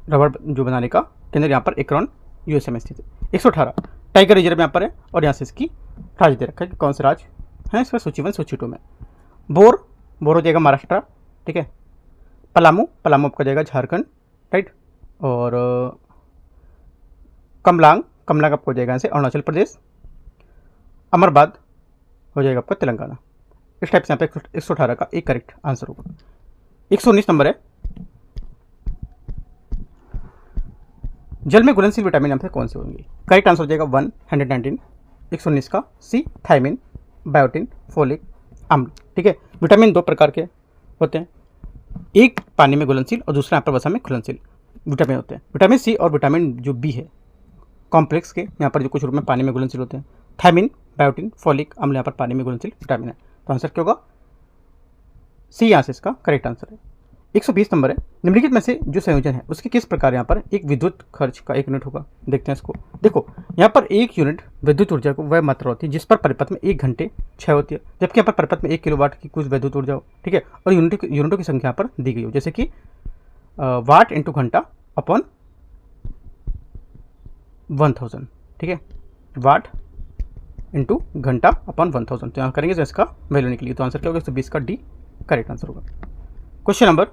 [SPEAKER 1] रबर जो बनाने का केंद्र यहाँ पर एकरॉन यूएसए में स्थित है। 118 टाइगर रिजर्व यहाँ पर है और यहाँ से इसकी राज्य दे रखा है कि कौन से राज्य है इसका सूची 1 सूची 2 में। बोर हो जाएगा महाराष्ट्र। ठीक है, पलामू आपका जाएगा झारखंड, राइट, और कमलांग आपको हो जाएगा यहाँ से अरुणाचल प्रदेश, अमरबाद हो जाएगा आपका तेलंगाना। इस टाइप से यहाँ पे 118 का एक करेक्ट आंसर होगा। 119 नंबर है, जल में घुलनशील विटामिन यहाँ से कौन से होंगे। करेक्ट आंसर हो जाएगा 119, 119 का सी थायमिन, बायोटिन, फोलिक अम्ल। ठीक है, विटामिन 2 प्रकार के होते हैं, एक पानी में घुलनशील और दूसरा यहाँ पर वसा में घुलनशील विटामिन होते हैं। विटामिन सी और विटामिन जो बी है कॉम्प्लेक्स के यहाँ पर जो कुछ रूप में पानी में घुलनशील होते हैं। थायमिन, बायोटिन, फोलिक अम्ल यहाँ पर पानी में घुलनशील विटामिन है, तो आंसर क्या होगा सी, यहाँ से इसका करेक्ट आंसर है। 120 नंबर है, निम्नलिखित में से जो संयोजन है उसके किस प्रकार यहाँ पर एक विद्युत खर्च का 1 यूनिट होगा। देखते हैं इसको। देखो यहाँ पर 1 यूनिट विद्युत ऊर्जा को वह मात्रा होती है जिस पर परिपथ में 1 घंटे क्षय होती है, जबकि यहाँ पर परिपथ में 1 किलोवाट की कुछ विद्युत ऊर्जा हो। ठीक है, और यूनिटों की संख्या यहाँ पर दी गई हो, जैसे कि वाट इंटू घंटा अपॉन 1000। ठीक है, वाट इंटू घंटा अपॉन 1000, तो यहाँ करेंगे तो इसका वैल्यू निकलेगी, तो आंसर क्या होगा 120 का डी करेक्ट आंसर होगा। क्वेश्चन नंबर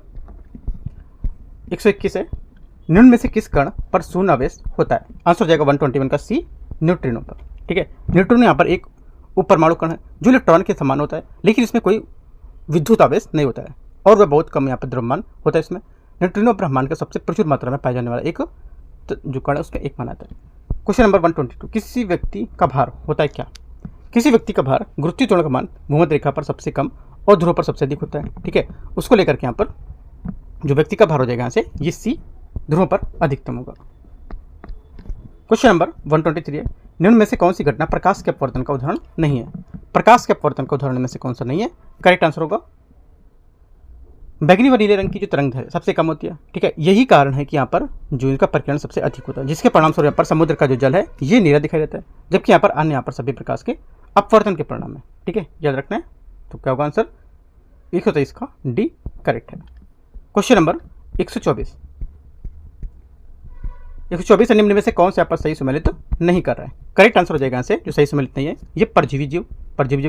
[SPEAKER 1] 121 है, निम्न में से किस कण पर शून्य आवेश होता है। आंसर हो जाएगा 121 का सी, न्यूट्रिनो पर। ठीक है, न्यूट्रिनो यहाँ पर एक उपपरमाणु कण है जो इलेक्ट्रॉन के समान होता है, लेकिन इसमें कोई विद्युत आवेश नहीं होता है और वह बहुत कम यहाँ पर द्रव्यमान होता है। इसमें न्यूट्रिनो ब्रह्मांड का सबसे प्रचुर मात्रा में पाया जाने वाला एक जो कण है उसका एक माना जाता है। क्वेश्चन नंबर 122, किसी व्यक्ति का भार होता है क्या। किसी व्यक्ति का भार गुरुत्वीय त्वरण का मान भूमध्य रेखा पर सबसे कम और ध्रुव पर सबसे अधिक होता है। ठीक है, उसको लेकर के यहाँ पर जो व्यक्ति का भार हो जाएगा यहाँ से ये सी, ध्रुव पर अधिकतम होगा। क्वेश्चन नंबर 123 है, निम्न में से कौन सी घटना प्रकाश के अपवर्तन का उदाहरण नहीं है। प्रकाश के अपवर्तन का उदाहरण में से कौन सा नहीं है। करेक्ट आंसर होगा बैंगनी व नीले रंग की जो तरंग है सबसे कम होती है। ठीक है, यही कारण है कि यहाँ पर जो इनका प्रकीर्णन सबसे अधिक होता है, जिसके परिणामस्वरूप यहाँ पर समुद्र का जो जल है ये नीला दिखाई देता है, जबकि यहाँ पर अन्य यहाँ पर सभी प्रकाश के अपवर्तन के परिणाम है। ठीक है, याद रखना है, तो क्या होगा आंसर 123 का डी करेक्ट है। क्वेश्चन नंबर 124, 124 निम्न में से कौन से यहाँ पर सही सम्मिलित नहीं कर रहा है। करेक्ट आंसर हो जाएगा यहाँ से जो सही सम्मिलित नहीं है ये परजीवी जीव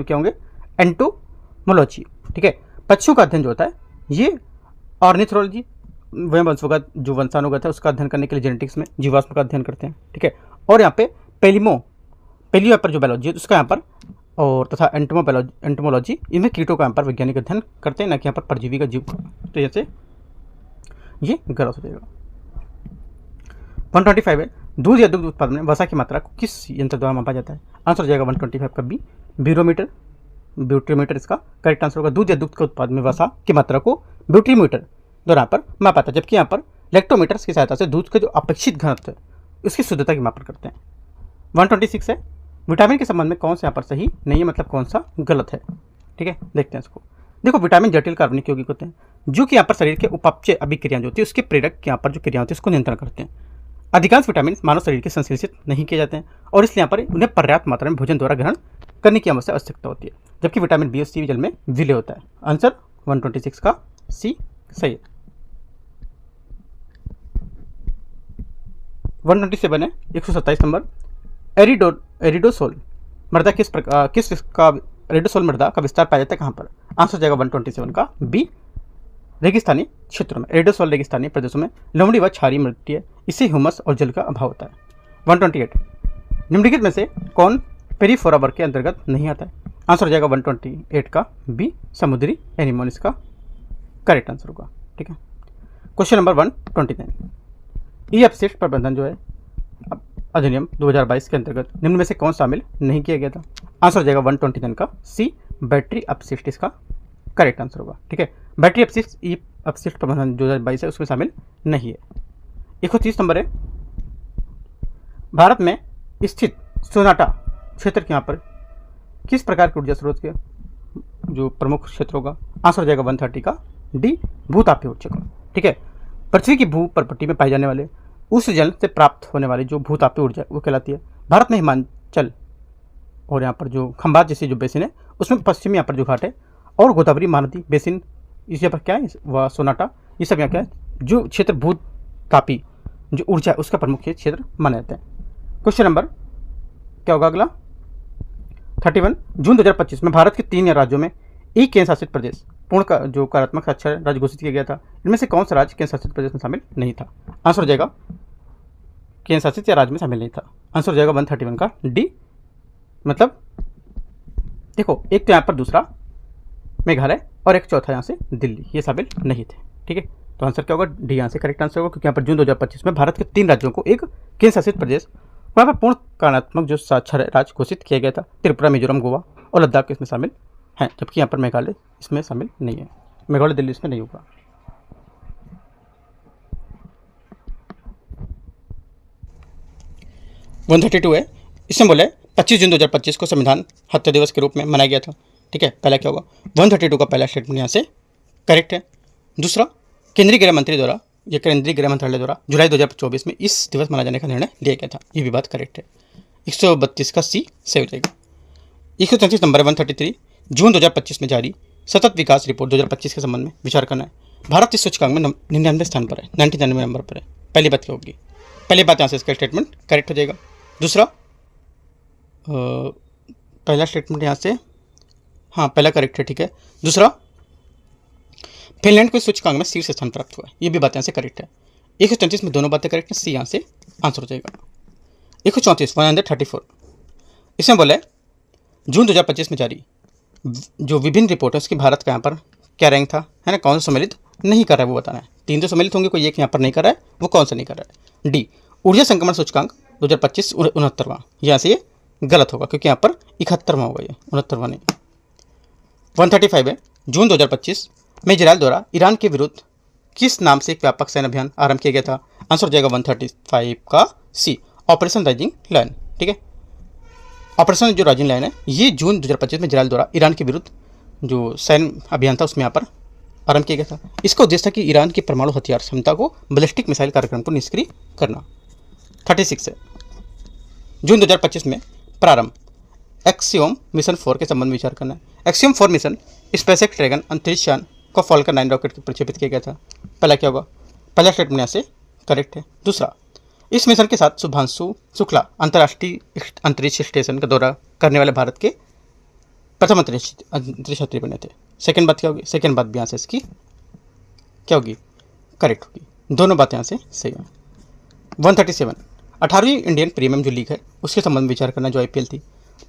[SPEAKER 1] क्या होंगे, एंटोमोलॉजी। ठीक है, पक्षियों का अध्ययन जो होता है ये ऑर्निथोलॉजी, वह वंशों जो वंशानुगत है उसका अध्ययन करने के लिए जेनेटिक्स में जीवाश्म का अध्ययन करते हैं। ठीक है, और यहाँ पे पेलियो यहाँ पर जो बायोलॉजी है उसका यहाँ पर और तथा एंटोमोलॉजी इनमें कीटों का यहाँ पर वैज्ञानिक अध्ययन करते हैं, ना कि यहाँ पर परजीवी का जीव का, तो जैसे ये गलत हो जाएगा। 125 है, दूध या दुग्ध उत्पादन में वसा की मात्रा को किस यंत्र द्वारा मापा जाता है। आंसर हो जाएगा 125 का बी, ब्यूट्रीमीटर इसका करेक्ट आंसर होगा। दूध या दुग्ध के उत्पादन में वसा की मात्रा को ब्यूट्रीमीटर द्वारा यहाँ पर मापा जाता है, जबकि यहाँ पर लैक्टोमीटर की सहायता से दूध का जो अपेक्षित घनत्व है उसकी शुद्धता की मापन करते हैं। 126 है, विटामिन के संबंध में कौन सा यहाँ पर सही नहीं है, मतलब कौन सा गलत है। ठीक है, देखते हैं इसको। देखो विटामिन जटिल कार्बनिक यौगिक होते हैं जो कि यहाँ पर शरीर के उपापचय अभिक्रिया जो होती है उसके प्रेरक यहाँ पर जो क्रिया होती है उसको नियंत्रण करते हैं। अधिकांश विटामिन मानव शरीर के संश्लेषित नहीं किए जाते हैं और इसलिए यहाँ पर उन्हें पर्याप्त मात्रा में भोजन द्वारा ग्रहण करने की आवश्यकता होती है, जबकि विटामिन बी और सी जल में विलय होता है। आंसर 126 का सी सही है। 127 है, 127 नंबर, एरिडोसोल मृदा एरिडोसोल मृदा का विस्तार पाया जाता है कहाँ पर। आंसर हो जाएगा 127 का बी, रेगिस्तानी क्षेत्रों में। एरिडोसोल रेगिस्तानी प्रदेशों में लवणीय व क्षारीय मिट्टी है, इससे ह्यूमस और जल का अभाव होता है। 128 निम्नलिखित में से कौन पेरिफोरा वर्ग के अंतर्गत नहीं आता है। आंसर हो जाएगा 128 का बी, समुद्री एनिमोन इसका करेक्ट आंसर होगा। ठीक है, क्वेश्चन नंबर 129, ई अपशिष्ट प्रबंधन जो है अधिनियम 2022 के अंतर्गत निम्न में से कौन शामिल नहीं किया गया था? आंसर हो जाएगा 129 का सी, बैटरी अपशिष्ट इसका करेक्ट आंसर होगा। ठीक है, बैटरी अपशिष्ट ई अपशिष्ट प्रबंधन 2022 है उसमें शामिल नहीं है। 130 नंबर है, भारत में स्थित सोनाटा क्षेत्र के यहाँ पर किस प्रकार के ऊर्जा स्रोत के जो प्रमुख क्षेत्र होगा? आंसर हो जाएगा 130 का डी, भूतापीय ऊर्जा का। ठीक है, पृथ्वी की भू परपट्टी में पाए जाने वाले उस जल से प्राप्त होने वाली जो भूतापीय ऊर्जा वो कहलाती है। भारत में हिमाचल और यहाँ पर जो खंबात जैसी जो बेसिन है उसमें पश्चिमी यहाँ पर जो घाट है और गोदावरी महानदी बेसिन, इस यहाँ पर क्या है वह सोनाटा, ये सब यहाँ क्या है जो क्षेत्र भूतापी जो ऊर्जा है उसका प्रमुख क्षेत्र माना जाता है। क्वेश्चन नंबर क्या होगा अगला 31, जून 2025 में भारत के 3 राज्यों में एक केंद्र शासित प्रदेश पूर्ण का जो कार्यात्मक अक्षर राज्य घोषित किया गया था। इनमें से कौन सा राज्य केंद्र शासित प्रदेश में शामिल नहीं था? आंसर हो जाएगा केंद्र शासित या राज्य में शामिल नहीं था। आंसर हो जाएगा 131 का डी, मतलब देखो एक तो यहाँ पर दूसरा मेघालय और एक चौथा यहाँ से दिल्ली, ये शामिल नहीं थे। ठीक है, तो आंसर क्या होगा डी, यहाँ से करेक्ट आंसर होगा क्योंकि यहाँ पर जून 2025 में भारत के 3 राज्यों को एक केंद्र शासित प्रदेश वहाँ पर पूर्ण कार्यात्मक जो साक्षर राज्य घोषित किया गया था। त्रिपुरा, मिजोरम, गोवा और लद्दाख इसमें शामिल हैं, जबकि यहाँ पर मेघालय इसमें शामिल नहीं है। मेघालय दिल्ली इसमें नहीं होगा। वन 32 है, इसमें बोले 25 जून 2025 को संविधान हत्या दिवस के रूप में मनाया गया था। ठीक है, पहला क्या होगा 132 का पहला स्टेटमेंट यहाँ से करेक्ट है। दूसरा, केंद्रीय गृह मंत्री द्वारा या केंद्रीय गृह मंत्रालय द्वारा जुलाई 2024 में इस दिवस मनाए जाने का निर्णय लिया गया था, ये भी बात करेक्ट है। 132 का सी से हो जाएगा। 133 नंबर 133, जून 2025 में जारी सतत विकास रिपोर्ट 2025 के संबंध में विचार करना है। भारत इस सूचकांक में 99वें स्थान पर है, 99वें नंबर पर है। पहली बात क्या होगी? पहली बात यहाँ से इसका स्टेटमेंट करेक्ट हो जाएगा। दूसरा, पहला स्टेटमेंट यहाँ से हाँ पहला करेक्ट है। ठीक है, दूसरा फिनलैंड को इस सूचकांक में शीर्ष स्थान प्राप्त हुआ है, ये भी बात यहाँ से करेक्ट है। 134 में दोनों बातें करेक्ट है, सी यहाँ से आंसर हो जाएगा। 134 134, इसमें बोला है जून 2025 में जारी जो विभिन्न रिपोर्ट है उसकी भारत का यहाँ पर क्या रैंक था, है ना, कौन सा सम्मिलित नहीं कर रहा है वो बताना है। 3 तो सम्मिलित होंगे, कोई एक यहाँ पर नहीं कर रहा है, वो कौन सा नहीं कर रहा है? डी, ऊर्जा संक्रमण सूचकांक 2025 69वां, यहाँ से ये गलत होगा क्योंकि यहाँ पर 71वां होगा, ये 69वां नहीं। 135 है, जून 2025 में इजरायल द्वारा ईरान के विरुद्ध किस नाम से एक व्यापक सैन्य अभियान आरंभ किया गया था? आंसर हो जाएगा 135 का सी, ऑपरेशन राइजिंग लायन। ठीक है, ऑपरेशन जो राइजिंग लायन है ये जून 2025 में इजरायल द्वारा ईरान के विरुद्ध जो सैन्य अभियान था उसमें यहाँ पर आरंभ किया गया था। इसका उद्देश्य था कि ईरान की परमाणु हथियार क्षमता को बैलिस्टिक मिसाइल कार्यक्रम को निष्क्रिय करना। 36 है, जून 2025 में प्रारंभ एक्सियोम मिशन 4 के संबंध में विचार करना है। एक्सियोम 4 मिशन स्पेसएक्स ड्रैगन अंतरिक्ष यान को फॉल्कन 9 रॉकेट प्रक्षेपित किया गया था। पहला क्या होगा? पहला स्टेटमेंट यहाँ से करेक्ट है। दूसरा, इस मिशन के साथ शुभांशु शुक्ला अंतर्राष्ट्रीय अंतरिक्ष स्टेशन का दौरा करने वाले भारत के प्रथम अंतरिक्ष यात्री बने थे। सेकंड बात क्या होगी? सेकंड बात भी यहाँ से इसकी क्या होगी? करेक्ट होगी। दोनों बातें यहाँ से सही है। 137, 18वीं इंडियन प्रीमियम जो लीग है उसके संबंध में विचार करना, जो IPL थी।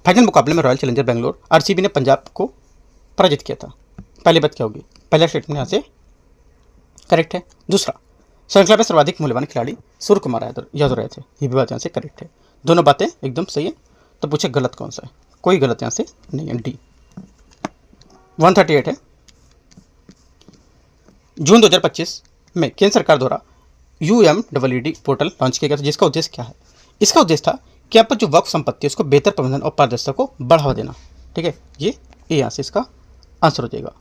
[SPEAKER 1] फाइनल मुकाबले में रॉयल चैलेंजर बेंगलोर RCB ने पंजाब को पराजित किया था। पहली बात क्या होगी? पहला स्टेटमेंट यहाँ से करेक्ट है। दूसरा, श्रृंखला में सर्वाधिक मूल्यवान खिलाड़ी सूर्य कुमार यादव रहे थे, ये भी बात यहाँ से करेक्ट है। दोनों बातें एकदम सही है। तो पूछे गलत कौन सा है? कोई गलत यहाँ से नहीं है, डी। 138 है, जून 2025 में केंद्र सरकार द्वारा UMWD पोर्टल लॉन्च किया गया था, जिसका उद्देश्य क्या है? इसका उद्देश्य था कि यहाँ पर जो वक्फ संपत्ति है उसको बेहतर प्रबंधन और पारदर्शिता को बढ़ावा देना। ठीक है, ये यहाँ से इसका आंसर हो जाएगा।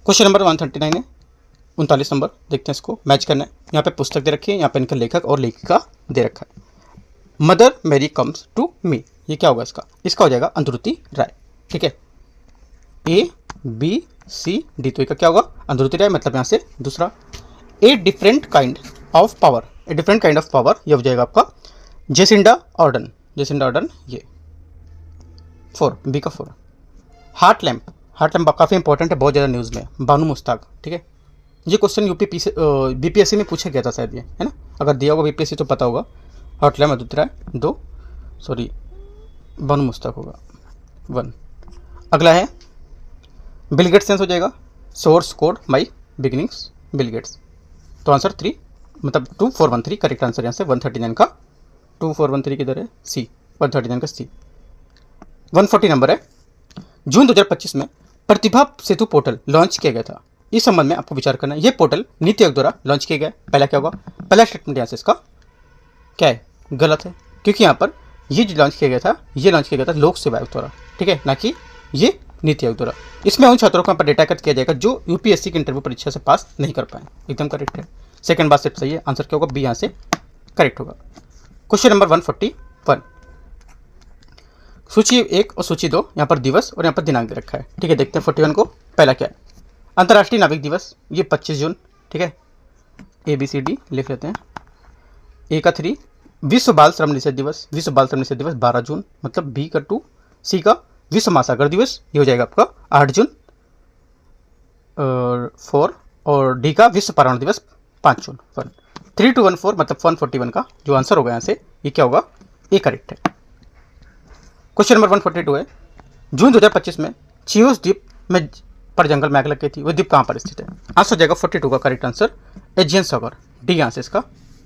[SPEAKER 1] क्वेश्चन नंबर 139 है, 39 नंबर देखते हैं, इसको मैच करना है। यहाँ पे पुस्तक दे रखी है, यहाँ पे इनका लेखक और लेखिका दे रखा है। मदर मेरी कम्स टू मी, ये क्या होगा इसका? इसका हो जाएगा अंधरुति राय। ठीक है, ABCD, तो इसका क्या होगा? अंधरुति राय। मतलब यहाँ से दूसरा, a different kind of power, a different kind of power, ये हो जाएगा आपका जेसिंडा ऑर्डन। जेसिंडा ऑर्डन ये 4, बी का 4। हार्ट लैम्प, हार्ट लैम्प काफ़ी इंपॉर्टेंट है, बहुत ज़्यादा न्यूज़ में। बानू मुश्ताक। ठीक है, ये क्वेश्चन BPSC में पूछा गया था शायद, ये है ना, अगर दिया होगा BPSC तो पता होगा। हार्ट लैम्प अद्वितीय राय 2, सॉरी बानू मुश्ताक होगा 1। अगला है बिल गेट्स, हो जाएगा सोर्स कोड माई बिगिनिंग्स बिल गेट्स। तो आंसर 3 मतलब 2413 करेक्ट आंसर यहाँ से 139 का 2413 किधर है सी, 139 का सी। 140 नंबर है, जून 2025 में प्रतिभा सेतु पोर्टल लॉन्च किया गया था। इस संबंध में आपको विचार करना है। ये पोर्टल नीति आयोग द्वारा लॉन्च किया गया। पहला क्या होगा, पहला स्टेटमेंट यहाँ से इसका क्या है, गलत है, क्योंकि यहाँ पर ये जो लॉन्च किया गया था, ये लॉन्च किया गया था लोक सेवा आयोग द्वारा, ठीक है, ना कि ये नीति आयोग द्वारा। इसमें उन छात्रों को यहाँ पर डेटा एकत्र किया जाएगा जो यूपीएससी की इंटरव्यू परीक्षा से पास नहीं कर पाए। एकदम करेक्ट है, सेकंड बात सिर्फ सही है, आंसर क्या होगा बी यहाँ से करेक्ट होगा। क्वेश्चन नंबर 141, सूची 1 और सूची 2 यहाँ पर दिवस और यहाँ पर दिनांक दे रखा है, ठीक है। देखते हैं 41 को। पहला क्या है, अंतर्राष्ट्रीय नाविक दिवस, ये 25 जून, ठीक है, ABCD लिख लेते हैं। ए का 3, विश्व बाल श्रम निषेध दिवस, विश्व बाल श्रम निषेध दिवस 12 जून, मतलब बी का 2, सी का विश्व महासागर दिवस, ये हो जाएगा आपका 8 जून और 4, और डी का विश्व पर्यावरण दिवस 5 जून। 3214 मतलब 141 का जो आंसर होगा यहाँ से ये क्या होगा, ए करेक्ट है। क्वेश्चन नंबर 142 है, जून 2025 में चियोस द्वीप में पर जंगल में आग लग गई थी, वो द्वीप कहाँ पर स्थित है। आंसर हो जाएगा 42 का करेक्ट आंसर एजियन सागर, डी यहाँ से इसका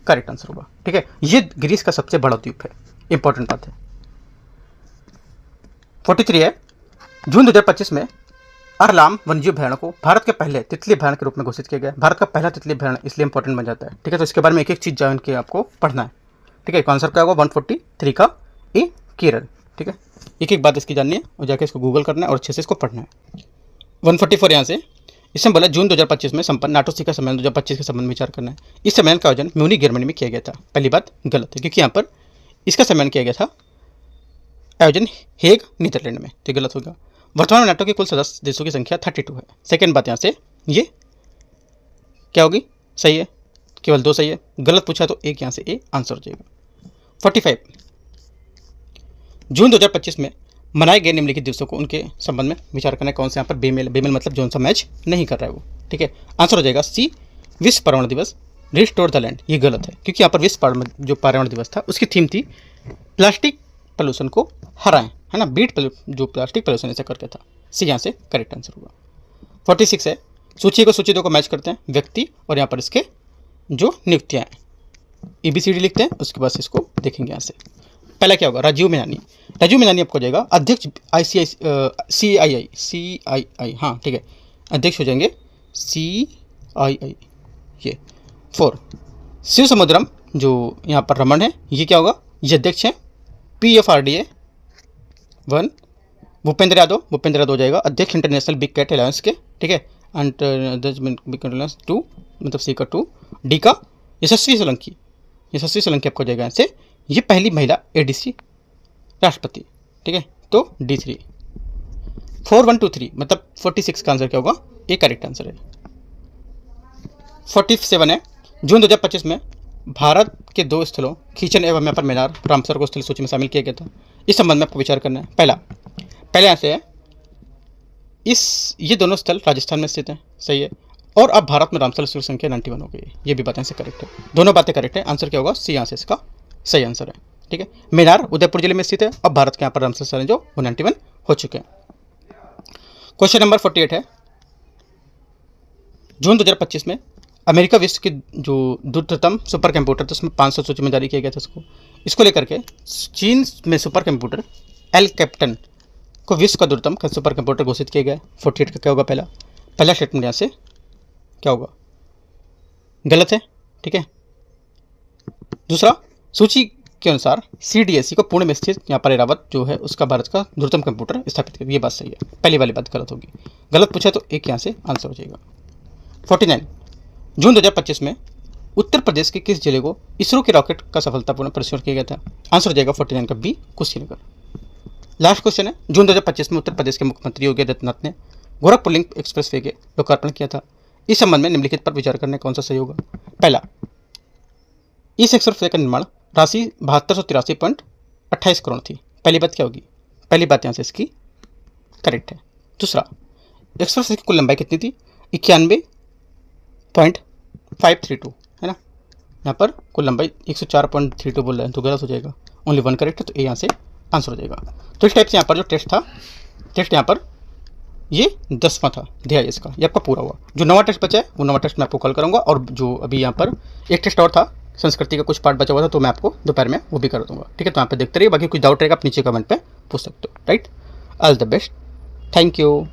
[SPEAKER 1] करेक्ट आंसर होगा, ठीक है। ये ग्रीस का सबसे बड़ा द्वीप है, इंपॉर्टेंट बात है। 43 है, जून 2025 में अरलाम वन्यजीव अभयारण्य को भारत के पहले तितली अभयारण्य के रूप में घोषित किया गया। भारत का पहला तितली अभयारण्य इसलिए इंपॉर्टेंट बन जाता है, ठीक है। तो इसके बारे में एक एक चीज जान के आपको पढ़ना है, ठीक है। आंसर क्या होगा 143 का ए केरल, ठीक है। एक एक बात इसकी जाननी है और जाके इसको गूगल करना है और अच्छे से इसको पढ़ना है। 144 यहाँ से इसमें बोला जून 2025 में संपन्न नाटो शिखर सम्मेलन 2025 के संबंध में विचार करना है। इस सम्मेलन का आयोजन म्यूनिख जर्मनी में किया गया था। पहली बात गलत है, क्योंकि यहाँ पर इसका सम्मेलन किया गया था आयोजन हेग नीदरलैंड में, तो गलत होगा। वर्तमान में नाटो के कुल सदस्य देशों की संख्या 32 है। सेकेंड बात यहाँ से ये क्या होगी, सही है, केवल 2 सही है, गलत पूछा तो एक यहाँ से ए आंसर हो जाएगा। 45 जून 2025 में मनाए गए निम्नलिखित दिवसों को उनके संबंध में विचार करना है। कौन से यहाँ पर बेमेल, बेमेल मतलब जो सा मैच नहीं कर रहा है वो, ठीक है। आंसर हो जाएगा सी विश्व पर्यावरण दिवस, रिस्टोर द लैंड। ये गलत है, क्योंकि यहाँ पर विश्व जो पर्यावरण दिवस था उसकी थीम थी प्लास्टिक पोल्यूशन को हराएं, है ना, बीट जो प्लास्टिक पोल्यूशन ऐसा करके था। सी यहाँ से करेक्ट आंसर होगा। 46 है, सूची को सूची 2 को मैच करते हैं, व्यक्ति और यहाँ पर इसके जो नियुक्तियाँ हैं ABCD लिखते हैं, उसके बाद इसको देखेंगे। यहाँ से पहला क्या होगा, राजीव मेनानी। राजीव मेनानी आपको हो जाएगा अध्यक्ष CII, हाँ ठीक है, अध्यक्ष हो जाएंगे CII। ये 4 शिव समुद्रम जो यहाँ पर रमन है, ये क्या होगा, ये अध्यक्ष हैं PFRDA। 1 भूपेंद्र यादव हो जाएगा अध्यक्ष इंटरनेशनल बिग कैट अलायंस के, ठीक है। बिग कैट अलायंस 2 मतलब सी का 2। डी का यशस्वी सोलंकी आपको हो जाएगा यहाँ से, ये पहली महिला ADC राष्ट्रपति, ठीक है। तो D3। 4123 मतलब 46 का आंसर क्या होगा, ये करेक्ट आंसर है। 47 है, जून 2025 में भारत के 2 स्थलों खींचन एवं यहाँ पर मीनार रामसर को स्थल सूची में शामिल किया गया था। इस संबंध में आपको विचार करना है। पहले यहाँ से है, ये दोनों स्थल राजस्थान में स्थित हैं, सही है। और अब भारत में रामसर स्थल संख्या 91 हो गई, ये भी बातें से करेक्ट है, दोनों बातें करेक्ट है। आंसर क्या होगा, सी यहाँ से इसका सही आंसर है, ठीक है। मीनार उदयपुर जिले में स्थित है, अब भारत के यहाँ पर रामसर स्थल जो 91 हो चुके हैं। क्वेश्चन नंबर 48 है, जून 2025 में अमेरिका विश्व की जो द्रुततम सुपर कंप्यूटर था उसमें 500 सूची में जारी किया गया था। इसको लेकर के चीन में सुपर कंप्यूटर एल कैप्टन को विश्व का द्रुततम सुपर कंप्यूटर घोषित किया गया। 48 का क्या होगा, पहला स्टेटमेंट यहाँ से क्या होगा, गलत है, ठीक है। दूसरा, सूची के अनुसार CDSE को पुणे में स्थित यहाँ पर ऐरावत जो है उसका भारत का द्रुततम कंप्यूटर स्थापित किया, ये बात सही है। पहली वाली बात गलत होगी, गलत पूछा तो एक यहाँ से आंसर हो जाएगा। 49 जून 2025 में उत्तर प्रदेश के किस जिले को इसरो के रॉकेट का सफलतापूर्ण परीक्षण किया गया था। आंसर हो जाएगा 49 का बी कुशीनगर। लास्ट क्वेश्चन है, जून 2025 में उत्तर प्रदेश के मुख्यमंत्री योगी आदित्यनाथ ने गोरखपुर लिंक एक्सप्रेसवे के लोकार्पण किया था। इस संबंध में निम्नलिखित पर विचार करने कौन सा सही होगा। पहला, इस एक्सप्रेसवे का निर्माण राशि 7283.28 करोड़ थी। पहली बात क्या होगी, पहली बात यहाँ से इसकी करेक्ट है। दूसरा, एक्सप्रेसवे की कुल लंबाई कितनी थी, 91.532 है ना। यहाँ पर कुल लंबाई 104.32 बोल रहे हैं, तो गलत हो जाएगा, ओनली 1 करेक्ट है, तो ए यहाँ से आंसर हो जाएगा। तो इस टाइप से यहाँ पर जो टेस्ट यहाँ पर ये 10वां था, ध्यान इसका, ये आपका पूरा हुआ। जो 9वां टेस्ट बचा है वो 9वां टेस्ट मैं आपको कल करूँगा, और जो अभी यहाँ पर एक टेस्ट और था, संस्कृति का कुछ पार्ट बचा हुआ था, तो मैं आपको दोपहर में वो भी कर दूँगा। ठीक है, तो यहाँ पे देखते रहिए, बाकी कुछ डाउट रहेगा आप नीचे कमेंट पे पूछ सकते हो। Right, all the best, thank you.